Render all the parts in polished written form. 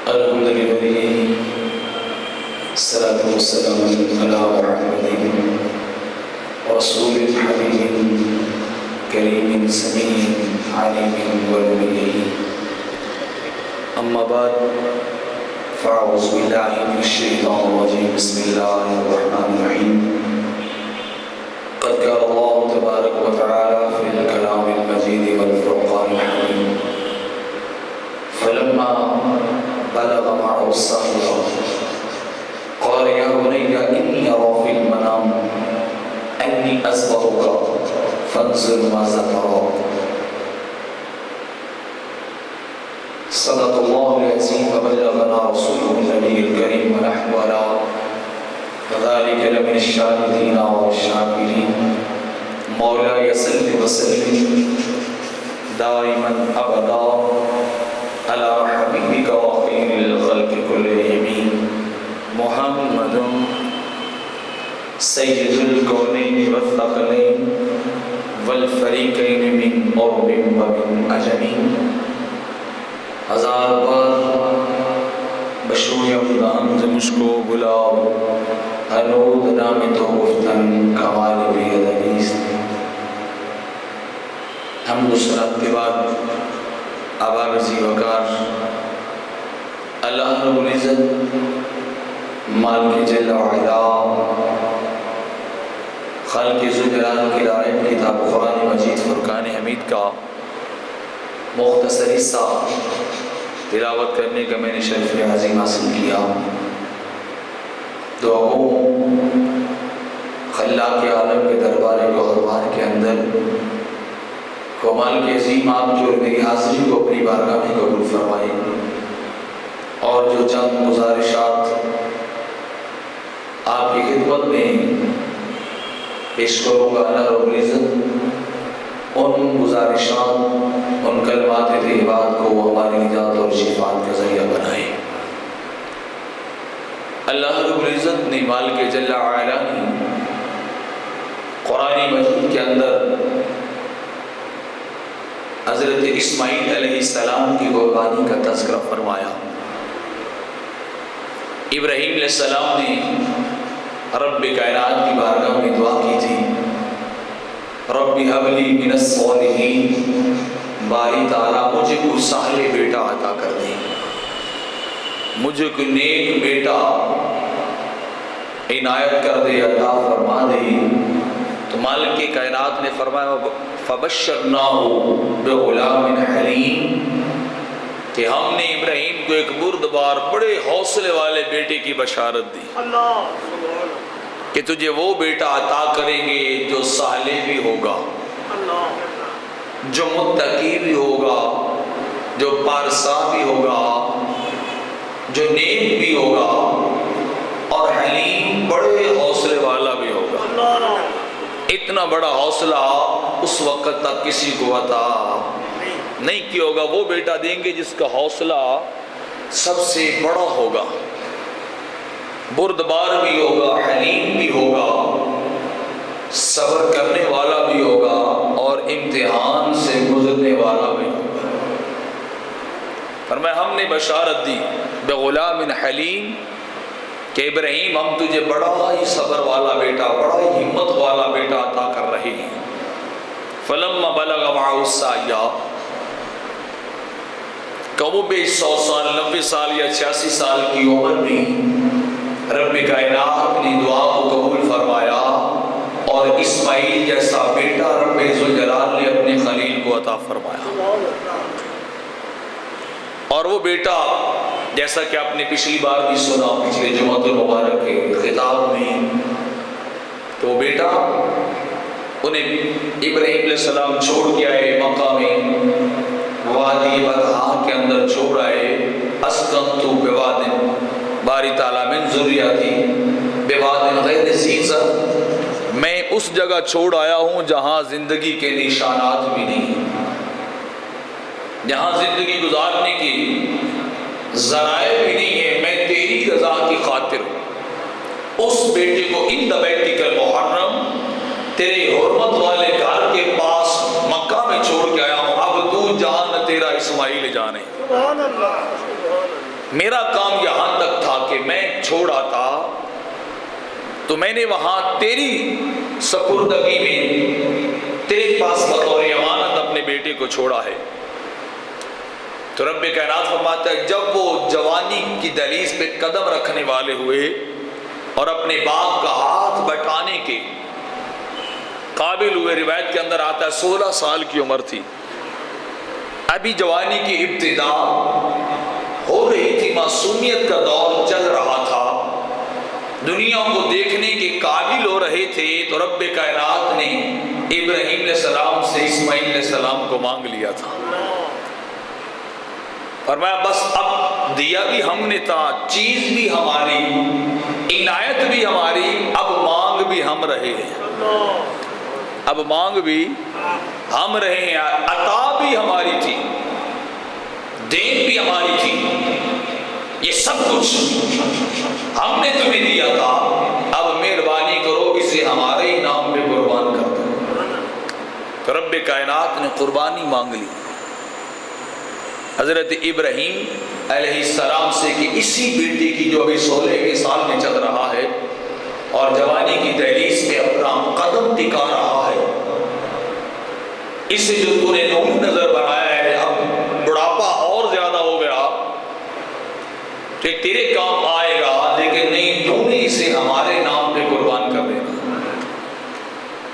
الحمد لله الصلاة والسلام على محمد رسول حبيب كريم سمين عليم ونبي. أما بعد فأعوذ بالله من الشيطان الرجيم. بسم الله الرحمن الرحيم. قد قال الله تبارك وتعالى في الكلام المجيد والفرقان الحميد فلما بلغ معه السعي قال يا بني إني أرى في المنام أني أذبحك فانظر ماذا ترى. صدق الله العظيم وبلغنا رسوله النبي الكريم ونحن على ذلك لمن الشاهدين والشاكرين. مولاي صل وسلم دائما أبدا على حبيبك وخير الخلق كلهم محمد سید الکونین والثقلین والفریقین من عرب ومن عجم. ہزار بار بشوی خدام سے مجھ کو بلاؤ حنود نام تو گفتن کمال بید علیست. ہم دوسرات کے بعد آباب زی وقار اللہ رب العزت مالک جل وعلا خالق ذوالجلال کی لائن کتاب قرآن مجید فرقان حمید کا مختصر حصہ تلاوت کرنے کا میں نے شرف عظیم حاصل کیا. دعاؤں خلاق عالم کے دربار گوہروار کے اندر کمال کے عظیم آپ جو میری حاضری کو اپنی بارگاہ میں قبول فرمائیں اور جو چند گزارشات آپ کی خدمت میں پیش کروں گا اللہ رب العزت ان گزارشات ان کلمات طیبات کو ہماری نجات اور شفاعت کا ذریعہ بنائے. اللہ رب العزت نے مالک جل وعلا نے قرآن مجید کے اندر حضرت اسماعیل علیہ السلام کی قربانی کا تذکرہ فرمایا. ابراہیم علیہ السلام نے رب کائنات کی بارگاہ میں دعا کی تھی رب هب لی من الصالحین، باری تعالیٰ مجھے کوئی صالح بیٹا عطا کر دے، مجھے کوئی نیک بیٹا عنایت کر دے، عطا فرما دے. تو مالک کی کائنات نے فرمایا فبشرناہ بغلام حلیم کہ ہم نے ابراہیم کو ایک بردبار بڑے حوصلے والے بیٹے کی بشارت دی کہ تجھے وہ بیٹا عطا کریں گے جو صالح بھی ہوگا، جو متقی بھی ہوگا، جو پارسا بھی ہوگا، جو نیک بھی ہوگا اور حلیم بڑے حوصلے والا بھی ہوگا. اتنا بڑا حوصلہ اس وقت تک کسی کو عطا نہیں کیا ہوگا. وہ بیٹا دیں گے جس کا حوصلہ سب سے بڑا ہوگا، بردبار بھی ہوگا، حلیم بھی ہوگا، صبر کرنے والا بھی ہوگا اور امتحان سے گزرنے والا بھی ہوگا. فرمایا ہم نے بشارت دی بغلام حلیم کہ ابراہیم ہم تجھے بڑا ہی صبر والا بیٹا، بڑا ہی ہمت والا بیٹا عطا کر رہے ہیں. فلما بلغ معه السعی، کبو بے 100 سال 90 سال یا 86 سال کی عمر میں رب کائنات نے دعا کو قبول فرمایا اور اسماعیل جیسا بیٹا رب ذوالجلال نے اپنے خلیل کو عطا فرمایا. اور وہ بیٹا جیسا کہ آپ نے پچھلی بار بھی سنا پچھلے جمعۃ المبارک کے خطاب میں، تو بیٹا انہیں ابراہیم علیہ السلام چھوڑ کے آئے مکہ میں، وادی بطحاء کے اندر چھوڑ آئے. اسکنت بواد، باری تعالیٰ من ذریتی بواد غیر ذی زرع، میں اس جگہ چھوڑ آیا ہوں جہاں زندگی کے نشانات بھی نہیں، جہاں زندگی گزارنے کی ذرائع بھی نہیں ہے. میں تیری رضا کی خاطر اس بیٹے کو اند بیتک المحرم، تیرے حرمت والے گھر کے پاس مکہ میں چھوڑ کے آیا ہوں. اب تو جان تیرا اسماعیل جانے. میرا کام یہاں تک تھا کہ میں چھوڑا تھا تو میں نے وہاں تیری سپردگی میں تیرے پاس بطور امانت اپنے بیٹے کو چھوڑا ہے۔ تو رب کائنات فرماتا ہے جب وہ جوانی کی دہلیز پہ قدم رکھنے والے ہوئے اور اپنے باپ کا ہاتھ بٹانے کے قابل ہوئے، روایت کے اندر آتا ہے 16 سال کی عمر تھی، ابھی جوانی کی ابتدا ہو رہی تھی، معصومیت کا دور چل رہا تھا، دنیا کو دیکھنے کے قابل ہو رہے تھے، تو رب کائنات نے ابراہیم علیہ السلام سے اسماعیل علیہ السلام کو مانگ لیا تھا۔ فرمایا بس اب دیا بھی ہم نے تھا، چیز بھی ہماری، عنایت بھی ہماری، اب مانگ بھی ہم رہے ہیں، اب مانگ بھی ہم رہے ہیں، عطا بھی ہماری تھی، دین بھی ہماری تھی، یہ سب کچھ ہم نے تمہیں دیا تھا، اب مہربانی کرو اسے ہمارے ہی نام پہ قربان کر دو۔ تو رب کائنات نے قربانی مانگ لی حضرت ابراہیم علیہ السلام سے کہ اسی بیٹی کی جو ابھی 16 سال میں چل رہا ہے اور جوانی کی دہلیز پہ اپنا قدم ٹکا رہا ہے، اسے جو تو نے نور نظر بنایا ہے، اب بڑھاپا اور زیادہ ہو گیا کہ تیرے کام آئے گا، لیکن نہیں، تو نے اسے ہمارے نام پہ قربان کر دینا۔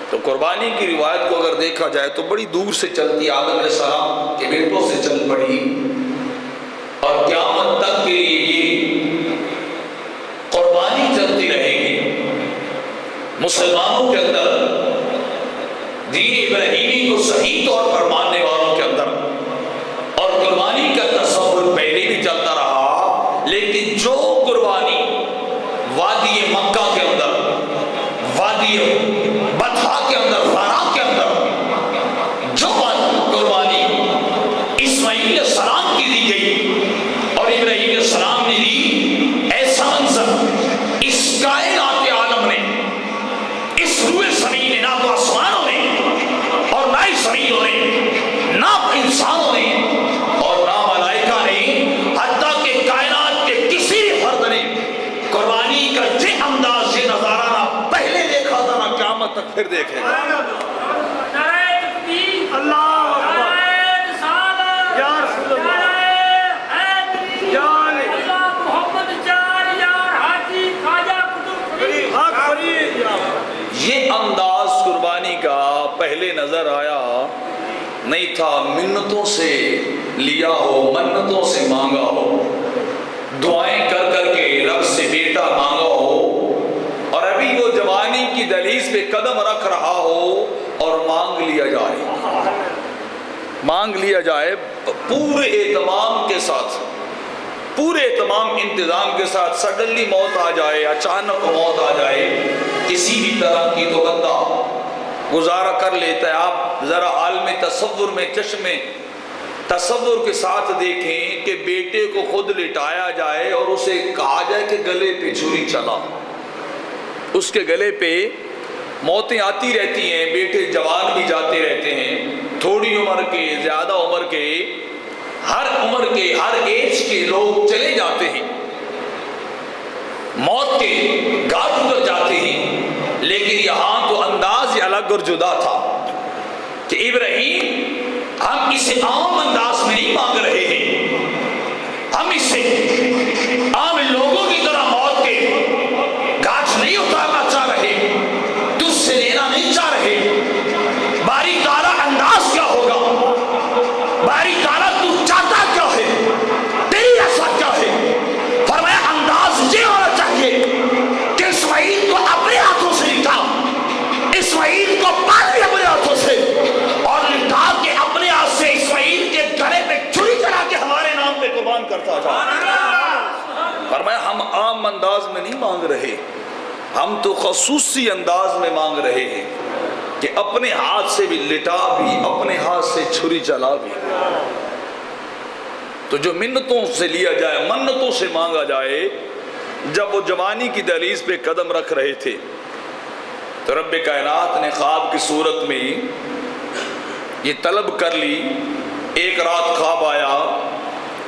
تو قربانی کی روایت کو اگر دیکھا جائے تو بڑی دور سے چلتی، آدم علیہ السلام کے بیٹوں سے چل پڑی اور قیامت تک کے لیے یہ قربانی چلتی رہے گی۔ مسلمانوں کے اندر، دین ابراہیمی کو صحیح طور پر ماننے والوں کے اندر اور قربانی کا تصور پہلے بھی چلتا رہا، لیکن جو قربانی وادی مکہ کے اندر، وادی بطحا کے اندر، فارا کے اندر جو قربانی اسماعیل علیہ السلام کی دی گئی اور ابراہیم علیہ السلام نے دی، ایسا منظر اس کائنات عالم نے، اس روئے زمین نے، نہ تو آسمانوں نے اور نہ ہی زمینوں نے، نہ انسانوں نے اور نہ ملائکہ نے، حتیٰ کہ کائنات کے کسی فرد نے قربانی کا یہ انداز، یہ نظارہ نہ پہلے دیکھا تھا نہ قیامت تک پھر دیکھے گا۔ یہ انداز قربانی کا پہلے نظر آیا نہیں تھا، منتوں سے لیا ہو، منتوں سے مانگا ہو، دعائیں کر کر کے رب سے بیٹا مانگا ہو، اور ابھی وہ جوانی کی دہلیز پہ قدم رکھ رہا ہو اور مانگ لیا جائے، مانگ لیا جائے پورے اہتمام کے ساتھ، پورے تمام انتظام کے ساتھ، سڈنلی موت آ جائے، اچانک موت آ جائے کسی بھی طرح کی، تو بندہ گزارا کر لیتا ہے۔ آپ ذرا عالم تصور میں، چشم تصور کے ساتھ دیکھیں کہ بیٹے کو خود لٹایا جائے اور اسے کہا جائے کہ گلے پہ چھری چلا، اس کے گلے پہ موتیں آتی رہتی ہیں، بیٹے جوان بھی جاتے رہتے ہیں، تھوڑی عمر کے، زیادہ عمر کے، ہر عمر کے، ہر ایج کے لوگ چلے جاتے ہیں، موت کے گھاٹ اتر جاتے ہیں، لیکن یہاں تو انداز الگ اور جدا تھا کہ ابراہیم، ہم اسے عام انداز میں نہیں مانگ رہے ہیں، ہم اسے عام لوگوں کی طرح موت کے گھاٹ نہیں اتارنا چاہ رہے، تجھ سے لینا نہیں چاہ رہے، باری تعالیٰ انداز کیا ہوگا، باری تعالیٰ تو چاہتا کیا ہے، تیری ایسا کیا ہے؟ فرمایا انداز یہ ہونا چاہیے کہ اسماعیل کو اپنے ہاتھوں سے لٹا، اسماعیل کو پال اپنے ہاتھوں سے، اور لٹا کے اپنے ہاتھ سے اسماعیل کے گلے پہ چھری چلا کے ہمارے نام پہ قربان کرتا جا۔ فرمایا ہم عام انداز میں نہیں مانگ رہے، ہم تو خصوصی انداز میں مانگ رہے ہیں کہ اپنے ہاتھ سے بھی لٹا بھی، اپنے ہاتھ سے چھری چلا بھی۔ تو جو منتوں سے لیا جائے، منتوں سے مانگا جائے، جب وہ جوانی کی دہلیز پہ قدم رکھ رہے تھے تو رب کائنات نے خواب کی صورت میں یہ طلب کر لی۔ ایک رات خواب آیا،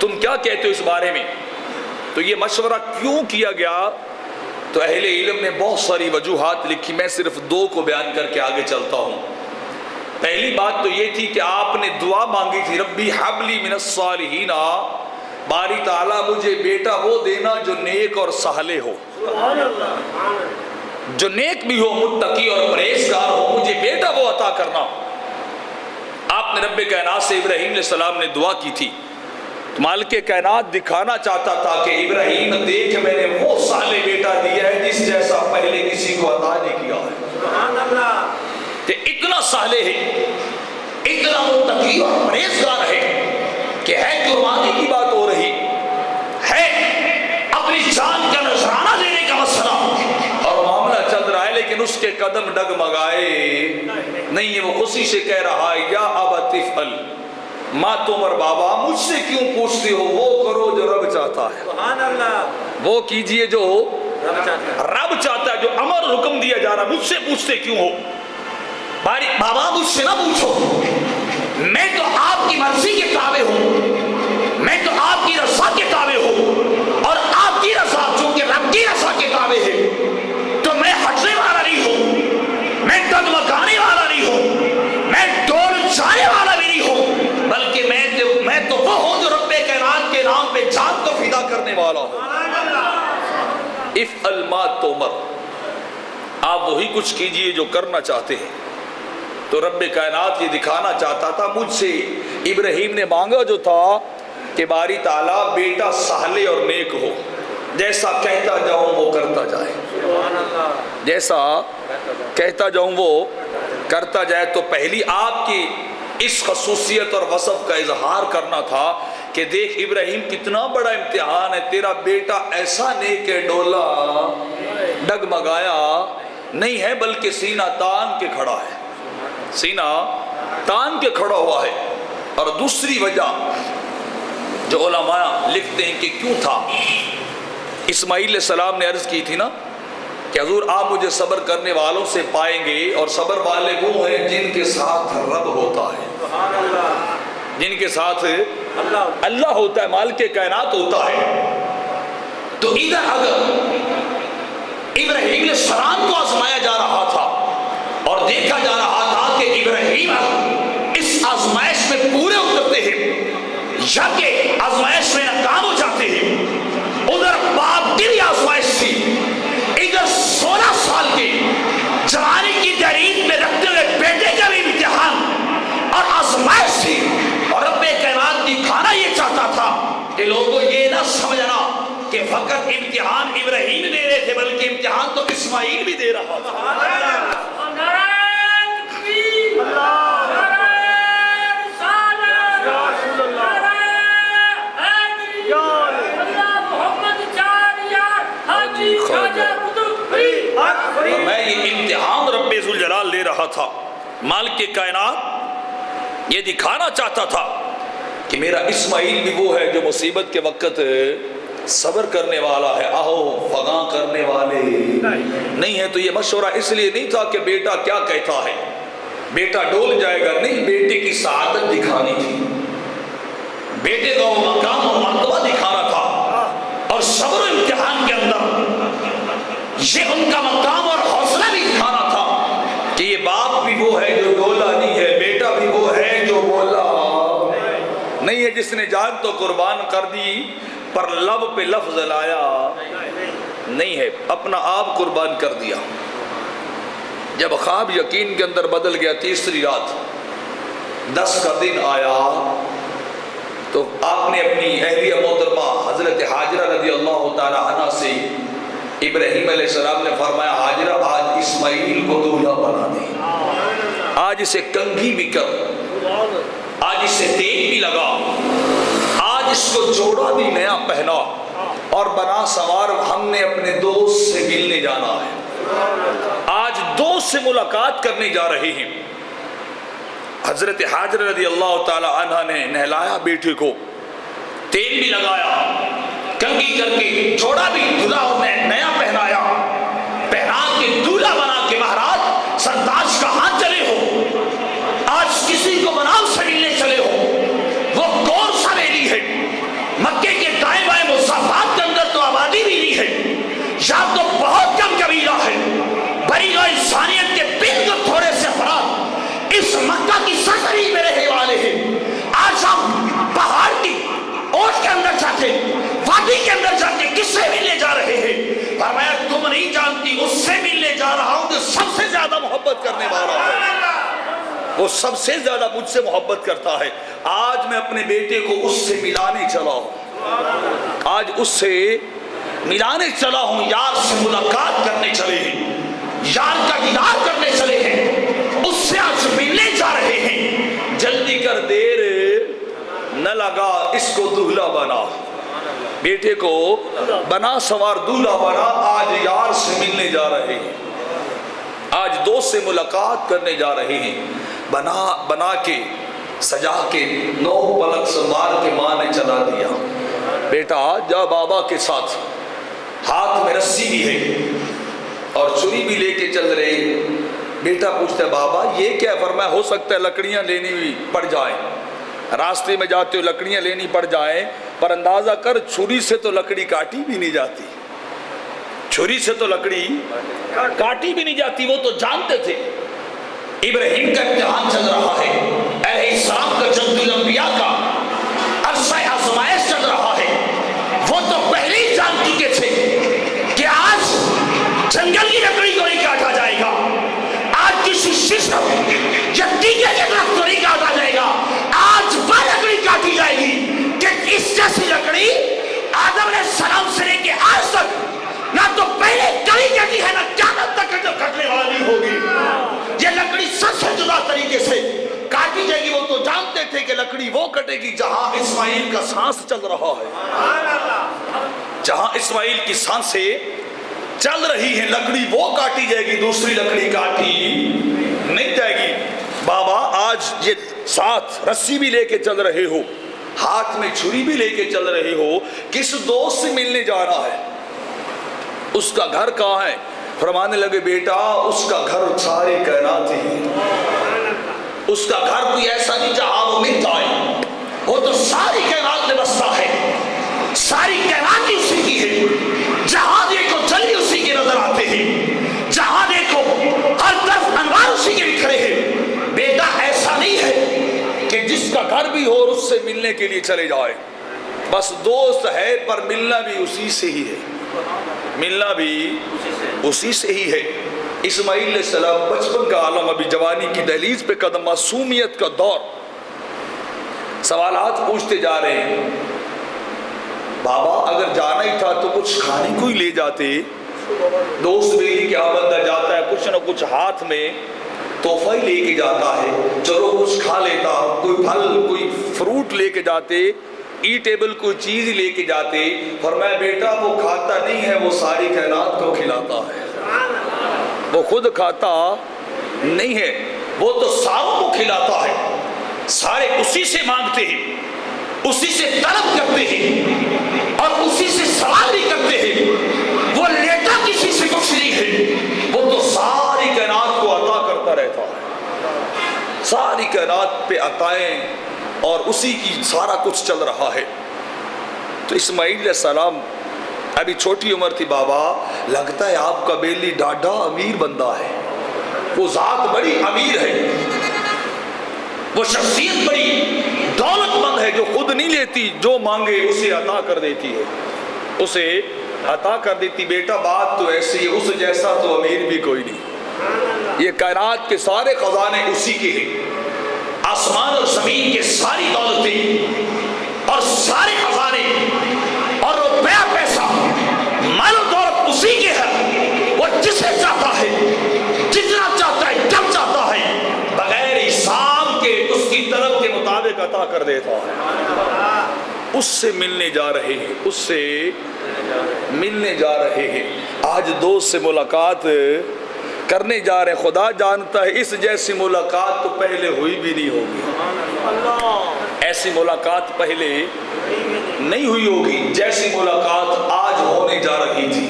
تم کیا کہتے ہو اس بارے میں؟ تو یہ مشورہ کیوں کیا گیا؟ تو اہل علم نے بہت ساری وجوہات لکھی، میں صرف 2 کو بیان کر کے آگے چلتا ہوں۔ پہلی بات تو یہ تھی کہ آپ نے دعا مانگی تھی، ربی حب لی من الصالحین، باری تعالیٰ مجھے بیٹا وہ دینا جو نیک اور صالح ہو، جو نیک بھی ہو، متقی اور پرہیزگار ہو، مجھے بیٹا وہ عطا کرنا۔ آپ نے رب کائنات سے ابراہیم علیہ السلام نے دعا کی تھی، مالک کائنات دکھانا چاہتا تھا کہ ابراہیم دیکھ میں نے وہ صالح بیٹا دیا ہے جس جیسا پہلے کسی کو عطا نہیں کیا ہے، کہ اتنا صالح ہے، اتنا متقی اور پرہیزگار ہے کہ ہے قربانی کی بات ہو رہی ہے، اپنی جان کا نذرانہ دینے کا مسئلہ اور معاملہ چل رہا ہے، لیکن اس کے قدم ڈگمگائے نہیں ہے۔ وہ خوشی سے کہہ رہا ہے یا ابت افعل ما تؤمر، بابا مجھ سے کیوں پوچھتے ہو، وہ کرو جو رب چاہتا ہے، وہ کیجئے جو رب چاہتا ہے، جو امر حکم دیا جا رہا، مجھ سے پوچھتے کیوں ہو؟ بابا مجھ سے نہ پوچھو، میں تو آپ کی مرضی کے تابع ہوں، میں تو آپ کی رضا کے تابع ہوں، اور آپ کی رضا چونکہ رب کی رضا کے تابع ہے تو میں ہٹنے والا نہیں ہوں، میں ڈگمگانے والا نہیں ہوں، میں ڈول جانے والا بھی نہیں ہوں، بلکہ میں تو وہ ہوں جو رب کائنات کے نام پہ جان کو فدا کرنے والا ہوں۔ افعل ما تؤمر، آپ وہی کچھ کیجئے جو کرنا چاہتے ہیں۔ تو رب کائنات یہ دکھانا چاہتا تھا، مجھ سے ابراہیم نے مانگا جو تھا کہ باری تعالیٰ بیٹا صالح اور نیک ہو، جیسا کہتا جاؤں وہ کرتا جائے، جیسا کہتا جاؤں وہ کرتا جائے۔ تو پہلی آپ کی اس خصوصیت اور وصف کا اظہار کرنا تھا کہ دیکھ ابراہیم کتنا بڑا امتحان ہے، تیرا بیٹا ایسا نیک ہے، ڈولا ڈگمگایا نہیں ہے بلکہ سینہ تان کے کھڑا ہے، سینہ تان کے کھڑا ہوا ہے۔ اور دوسری وجہ جو علماء لکھتے ہیں کہ کیوں تھا، اسماعیل علیہ السلام نے عرض کی تھی نا کہ حضور آپ مجھے صبر کرنے والوں سے پائیں گے، اور صبر والے وہ ہیں جن کے ساتھ رب ہوتا ہے، جن کے ساتھ اللہ ہوتا ہے، مالک کائنات ہوتا ہے۔ تو ادھر اگر ابراہیم علیہ السلام کو آزمایا جا رہا تھا اور دیکھا جا رہا تھا کہ ابراہیم اس آزمائش میں پورے اترتے ہیں یا کہ آزمائش میں ناکام ہو جاتے ہیں، ادھر باپ کی بھی آزمائش تھی، ادھر 16 سال کی جوانی کی دریغ میں رکھتے ہوئے بیٹے کا بھی امتحان اور آزمائش تھی، اور رب کائنات دکھانا یہ چاہتا تھا کہ لوگوں یہ نہ سمجھنا کہ فقط امتحان ابراہیم دے رہے تھے بلکہ امتحان تو اسماعیل بھی دے رہا تھا۔ میں یہ امتحان رب ذوالجلال لے رہا تھا، مالک کائنات یہ دکھانا چاہتا تھا کہ میرا اسماعیل بھی وہ ہے جو مصیبت کے وقت صبر کرنے والا ہے، آہو فغاں کرنے والے نہیں ہے۔ تو یہ مشورہ اس لیے نہیں تھا کہ بیٹا کیا کہتا ہے، بیٹا ڈول جائے گا، نہیں، بیٹے کی سعادت دکھانی تھی، بیٹے کا وہ مقام اور مرتبہ دکھانا تھا، اور صبر و امتحان کے اندر یہ ان کا مقام اور حوصلہ بھی دکھانا تھا کہ یہ باپ بھی وہ ہے جو ڈولا نہیں ہے، بیٹا بھی وہ ہے جو بولا نہیں ہے، جس نے جان تو قربان کر دی پر لب پہ لفظ لایا نہیں ہے، اپنا آپ قربان کر دیا۔ جب خواب یقین کے اندر بدل گیا، تیسری رات 10 کا دن آیا تو آپ نے اپنی اہلیہ محترمہ حضرت حاجرہ رضی اللہ تعالی عنہ سے ابراہیم علیہ السلام نے فرمایا، حاجرہ آج اسماعیل کو دولہا بنا دے، آج اسے کنگھی بھی کر، آج اسے تیل بھی لگا، آج اس کو جوڑا بھی نیا پہنا اور بنا سوار، ہم نے اپنے دوست سے ملنے جانا ہے، آج دوست سے ملاقات کرنے جا رہے ہیں۔ حضرت حاجرہ رضی اللہ تعالی عنہ نے نہلایا بیٹے کو، تیل بھی لگایا، کنگھی کر کے جوڑا بھی دھلا اور نیا پہنایا، پہنا کے دولہا بنا کے مہاراج سرتاج کہاں چلے ہو، آج کسی کو منام سے ملنے چلے ہو، وہ کون سا ریلی ہے محبت کرنے والا ہے، وہ سب سے زیادہ مجھ سے محبت کرتا ہے۔ آج میں اپنے بیٹے کو اس سے ملانے چلا ہوں، آج اس سے ملانے چلا ہوں، یار سے ملاقات کرنے چلے ہیں، یار کا دیدار کرنے چلے ہیں، اس سے آج ملنے جا رہے ہیں۔ جلدی کر، دیر نہ لگا، اس کو دولہا بنا، بیٹے کو بنا سوار دولہا بنا، آج یار سے ملنے جا رہے ہیں، آج دوست سے ملاقات کرنے جا رہے ہیں۔ بنا کے سجا کے 9 پلک سنوار کے ماں نے چلا دیا، بیٹا جا بابا کے ساتھ، ہاتھ میں رسی بھی ہے اور چھری بھی لے کے چل رہے۔ بیٹا پوچھتا ہے بابا یہ کیا؟ فرمایا ہو سکتا ہے لکڑیاں لینی پڑ جائیں، راستے میں جاتے ہو لکڑیاں لینی پڑ جائیں، پر اندازہ کر چھری سے تو لکڑی کاٹی بھی نہیں جاتی، چھری سے تو لکڑی کاٹی بھی نہیں جاتی۔ وہ تو جانتے تھے ابراہیم کا امتحان چل رہا ہے، علیہ السلام کا جد الانبیاء کا عرصہ آزمائش چل رہا ہے۔ وہ تو پہلے ہی جان چکے تھے کہ آج جنگل کی لکڑی کو نہیں کاٹا جائے گا، آج کسی ششم یا ٹیکے کے درخت کو نہیں کاٹا جائے گا، آج وہ لکڑی کاٹی جائے گی کہ اس جیسی لکڑی آدم علیہ السلام سے لے کے آج تک نہ تو پہلے کبھی کٹی ہے، نہ قیامت تک جو کٹنے والی ہوگی۔ یہ لکڑی سب سے جدا طریقے سے کاٹی جائے گی۔ وہ تو جانتے تھے کہ لکڑی وہ کٹے گی جہاں اسماعیل کا سانس چل رہا ہے، جہاں اسماعیل کی سانسیں چل رہی ہیں، لکڑی وہ کاٹی جائے گی، دوسری لکڑی کاٹی نہیں جائے گی۔ بابا آج یہ ساتھ رسی بھی لے کے چل رہے ہو، ہاتھ میں چھری بھی لے کے چل رہے ہو، کس دوست سے ملنے جا رہا ہے؟ اس کا گھر کہاں ہے؟ فرمانے لگے بیٹا اس کا گھر ساری کائنات ہی، اس کا گھر کوئی ایسا نہیں جہاں وہ مل جائے، وہ تو ساری کائنات میں بستا ہے، ساری کائنات ہی اسی کی ہے، جہاں دیکھو جلدی اسی کے نظر آتے ہیں، جہاں دیکھو ہر طرف انوار اسی کے بکھرے ہیں۔ بیٹا ایسا نہیں ہے کہ جس کا گھر بھی ہو اور اس سے ملنے کے لیے چلے جائے، بس دوست ہے پر ملنا بھی اسی سے ہی ہے، ملنا بھی اسی سے ہی ہے۔ اسماعیل علیہ السلام بچپن کا عالم، ابھی جوانی کی دہلیز پہ قدم، معصومیت کا دور، سوالات پوچھتے جا رہے ہیں۔ بابا اگر جانا ہی تھا تو کچھ کھانے کو ہی لے جاتے، دوست بھی کیا بندہ جاتا ہے کچھ نہ کچھ ہاتھ میں تحفہ ہی لے کے جاتا ہے، چلو کچھ کھا لیتا، کوئی پھل کوئی فروٹ لے کے جاتے، ایٹیبل کوئی چیز لے کے جاتے۔ فرمایا بیٹا وہ کھاتا نہیں ہے، وہ ساری کائنات کو کھلاتا ہے، وہ خود کھاتا نہیں ہے، وہ تو ساروں کو کھلاتا ہے، سارے اسی سے مانگتے ہیں، اسی سے طلب کرتے ہیں اور اسی سے سوال بھی کرتے ہیں، وہ لیتا کسی سے کچھ نہیں ہے، وہ تو ساری کائنات کو عطا کرتا رہتا ہے، ساری کائنات پہ عطائیں اور اسی کی سارا کچھ چل رہا ہے۔ تو اسماعیل علیہ السلام ابھی چھوٹی عمر تھی، بابا لگتا ہے آپ کا بیلی ڈاڈا امیر بندہ ہے، وہ ذات بڑی امیر ہے، وہ شخصیت بڑی دولت مند ہے، جو خود نہیں لیتی، جو مانگے اسے عطا کر دیتی ہے، اسے عطا کر دیتی۔ بیٹا بات تو ایسی ہے، اس جیسا تو امیر بھی کوئی نہیں، یہ کائنات کے سارے خزانے اسی کے ہیں، آسمان اور زمین کے ساری دولتیں اور سارے خزانے اور روپیہ پیسہ مال و دولت اسی کے ہے، وہ جسے چاہتا ہے جتنا چاہتا ہے جب چاہتا ہے بغیر حساب کے اس کی طلب کے مطابق عطا کر دیتا ہے۔ اس سے ملنے جا رہے ہیں، اس سے ملنے جا رہے ہیں، آج دوست سے ملاقات کرنے جا رہے ہیں۔ خدا جانتا ہے اس جیسی ملاقات تو پہلے ہوئی بھی نہیں ہوگی، ایسی ملاقات پہلے نہیں ہوئی ہوگی جیسی ملاقات آج ہونے جا رہی تھی۔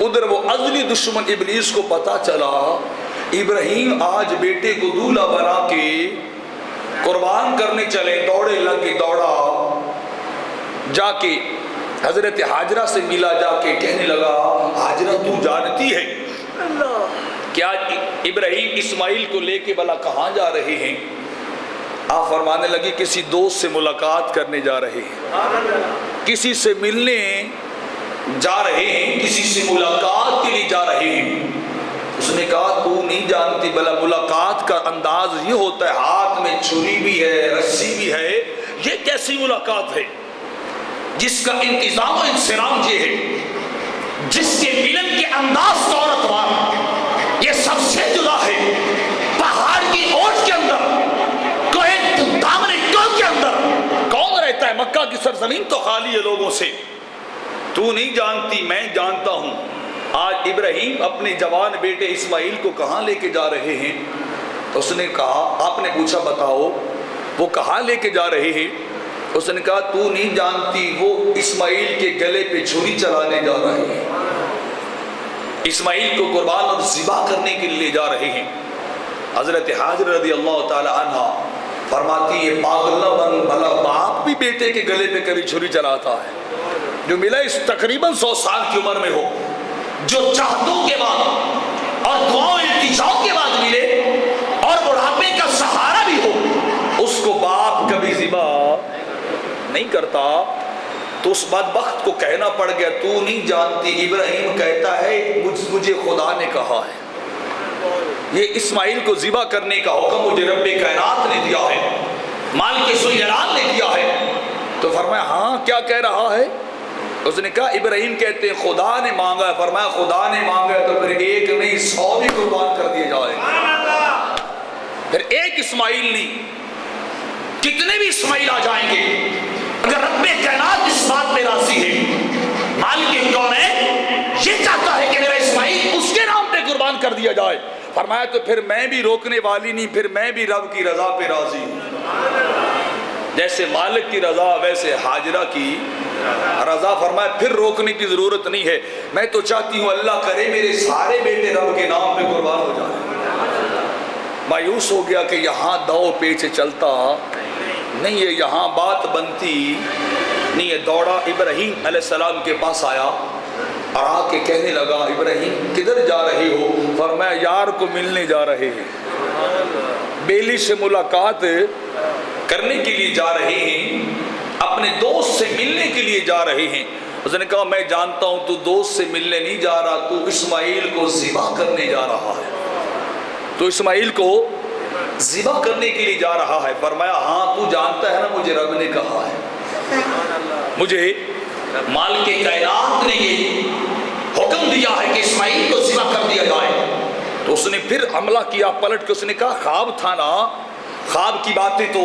ادھر وہ ازلی دشمن ابلیس کو پتا چلا ابراہیم آج بیٹے کو دولہا بنا کے قربان کرنے چلے، دوڑے لگے، دوڑا جا کے حضرت ہاجرہ سے ملا، جا کے کہنے لگا ہاجرہ تو جانتی ہے کیا ابراہیم اسماعیل کو لے کے بلا کہاں جا رہے ہیں؟ آپ فرمانے لگی کسی دوست سے ملاقات کرنے جا رہے ہیں، کسی سے ملنے جا رہے ہیں، کسی سے ملاقات کے لیے جا رہے ہیں۔ اس نے کہا تو نہیں جانتی بلا ملاقات کا انداز یہ ہوتا ہے، ہاتھ میں چھری بھی ہے، رسی بھی ہے، یہ کیسی ملاقات ہے جس کا انتظام و انصرام یہ ہے، جس کے ملن کے انداز کا اور اتوار یہ سب سے جدا ہے۔ پہاڑ کی اوٹ کے اندر، کوہ دامن کوہ کے اندر کون رہتا ہے؟ مکہ کی سرزمین تو خالی ہے لوگوں سے، تو نہیں جانتی میں جانتا ہوں۔ آج ابراہیم اپنے جوان بیٹے اسماعیل کو کہاں لے کے جا رہے ہیں؟ تو اس نے کہا، آپ نے پوچھا بتاؤ وہ کہاں لے کے جا رہے ہیں؟ اس نے کہا تو نہیں جانتی وہ اسماعیل کے گلے پہ چھری چلانے جا رہے ہیں، اسماعیل کو قربان اور ذبح کرنے کے لیے جا رہے ہیں۔ حضرت حاجر رضی اللہ تعالی عنہ فرماتی ہے پاگل نہ بن، بھلا باپ بھی بیٹے کے گلے پہ کبھی چھری چلاتا ہے؟ جو ملا اس تقریباً 100 سال کی عمر میں ہو، جو چاہتوں کے بعد اور دعاؤں التجاؤں کے بعد ملے اور بڑھاپے کا سہارا بھی ہو، اس کو باپ کبھی ذبح نہیں کرتا۔ تو اس بدبخت کو کہنا پڑ گیا تو نہیں جانتی، ابراہیم کہتا ہے مجھے خدا نے کہا ہے، یہ اسماعیل کو ذبح کرنے کا حکم مجھے رب کائنات نے دیا ہے، مالک ذوالجلال نے دیا ہے۔ تو فرمایا ہاں کیا کہہ رہا ہے؟ اس نے کہا ابراہیم کہتے ہیں خدا نے مانگا ہے۔ فرمایا خدا نے مانگا ہے تو پھر ایک نہیں 100 بھی قربان کر دیے جائے، پھر ایک اسماعیل نہیں، کتنے بھی اسماعیل آ جائیں گے، اگر رب کائنات اس بات میں راضی ہے، مالک کونین یہ چاہتا ہے کہ میرا اسماعیل اس کے نام پہ قربان کر دیا جائے، فرمایا تو پھر میں بھی روکنے والی نہیں، پھر میں بھی رب کی رضا پہ راضی ہوں۔ جیسے مالک کی رضا ویسے حاجرہ کی رضا، فرمایا پھر روکنے کی ضرورت نہیں ہے، میں تو چاہتی ہوں اللہ کرے میرے سارے بیٹے رب کے نام پہ قربان ہو جائیں۔ مایوس ہو گیا کہ یہاں دو پیچھے چلتا نہیں ہے، یہاں بات بنتی نہیں ہے۔ دوڑا ابراہیم علیہ السلام کے پاس آیا اور آ کے کہنے لگا ابراہیم کدھر جا رہے ہو؟ فرمایا یار کو ملنے جا رہے ہیں، بیلی سے ملاقات کرنے کے لیے جا رہے ہیں، اپنے دوست سے ملنے کے لیے جا رہے ہیں۔ اس نے کہا میں جانتا ہوں تو دوست سے ملنے نہیں جا رہا، تو اسماعیل کو ذبح کرنے جا رہا ہے، تو اسماعیل کو ذبح کرنے کے لیے جا رہا ہے۔ فرمایا ہاں تو جانتا ہے نا مجھے رب نے کہا ہے، مجھے مالک کائنات نے یہ حکم دیا ہے کہ اسماعیل کو ذبح کر دیا جائے۔ تو اس نے پھر حملہ کیا پلٹ کے، اس نے کہا خواب تھا نا، خواب کی باتیں تو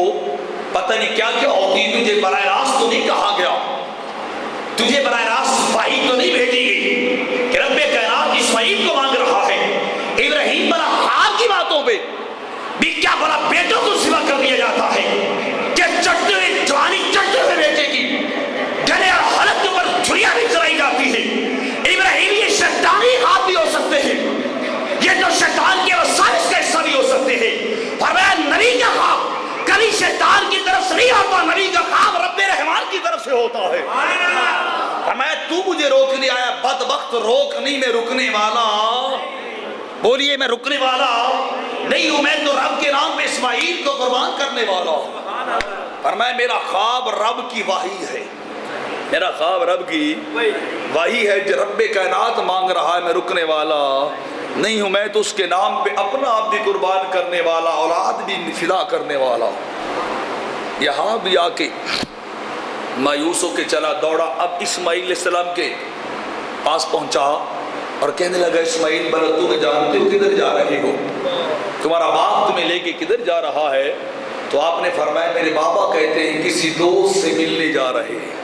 پتہ نہیں کیا کیا ہوتی، تجھے براہ راست تو نہیں کہا گیا، تجھے براہ راست وحی تو نہیں بھیجی گئی کہ رب کائنات اسماعیل کو مانگ رہا ہے۔ ابراہیم بڑا خواب کی باتوں پہ بھی کیا بڑا بیٹوں کو ذبح کر دیا جاتا ہے کہ چڑھتے ہوئے جوانی چڑھتے ہوئے بیٹے کی گلے اور حلق کے اوپر چھریاں بھی چلائی جاتی ہے۔ ابراہیم یہ شیطانی خواب بھی ہو سکتے ہیں، یہ تو شیطان کے وسائل کا حصہ بھی ہو سکتے ہیں۔ فرمایا نبی کا خواب کبھی شیطان کی طرف سے نہیں ہوتا، نبی کا خواب رب رحمان کی طرف سے ہوتا ہے۔ فرمایا تو مجھے روکنے آیا، بدبخت روک نہیں، میں رکنے والا، بولیے میں رکنے والا نہیں ہوں، میں تو رب کے نام پہ اسماعیل کو قربان کرنے والا ہوں۔ فرمایا میرا خواب رب کی وحی ہے، میرا خواب رب کی وحی ہے، جو رب کائنات مانگ رہا ہے، میں رکنے والا نہیں ہوں، میں تو اس کے نام پہ اپنا آپ بھی قربان کرنے والا، اولاد بھی فدا کرنے والا۔ یہاں بھی آ کے مایوس ہو کے چلا، دوڑا، اب اسماعیل علیہ السلام کے پاس پہنچا اور کہنے لگا اسماعیل بھلا تمہیں جانتے ہو کدھر جا رہے ہو؟ تمہارا باپ تمہیں لے کے کدھر جا رہا ہے؟ تو آپ نے فرمایا میرے بابا کہتے ہیں کسی دوست سے ملنے جا رہے ہیں،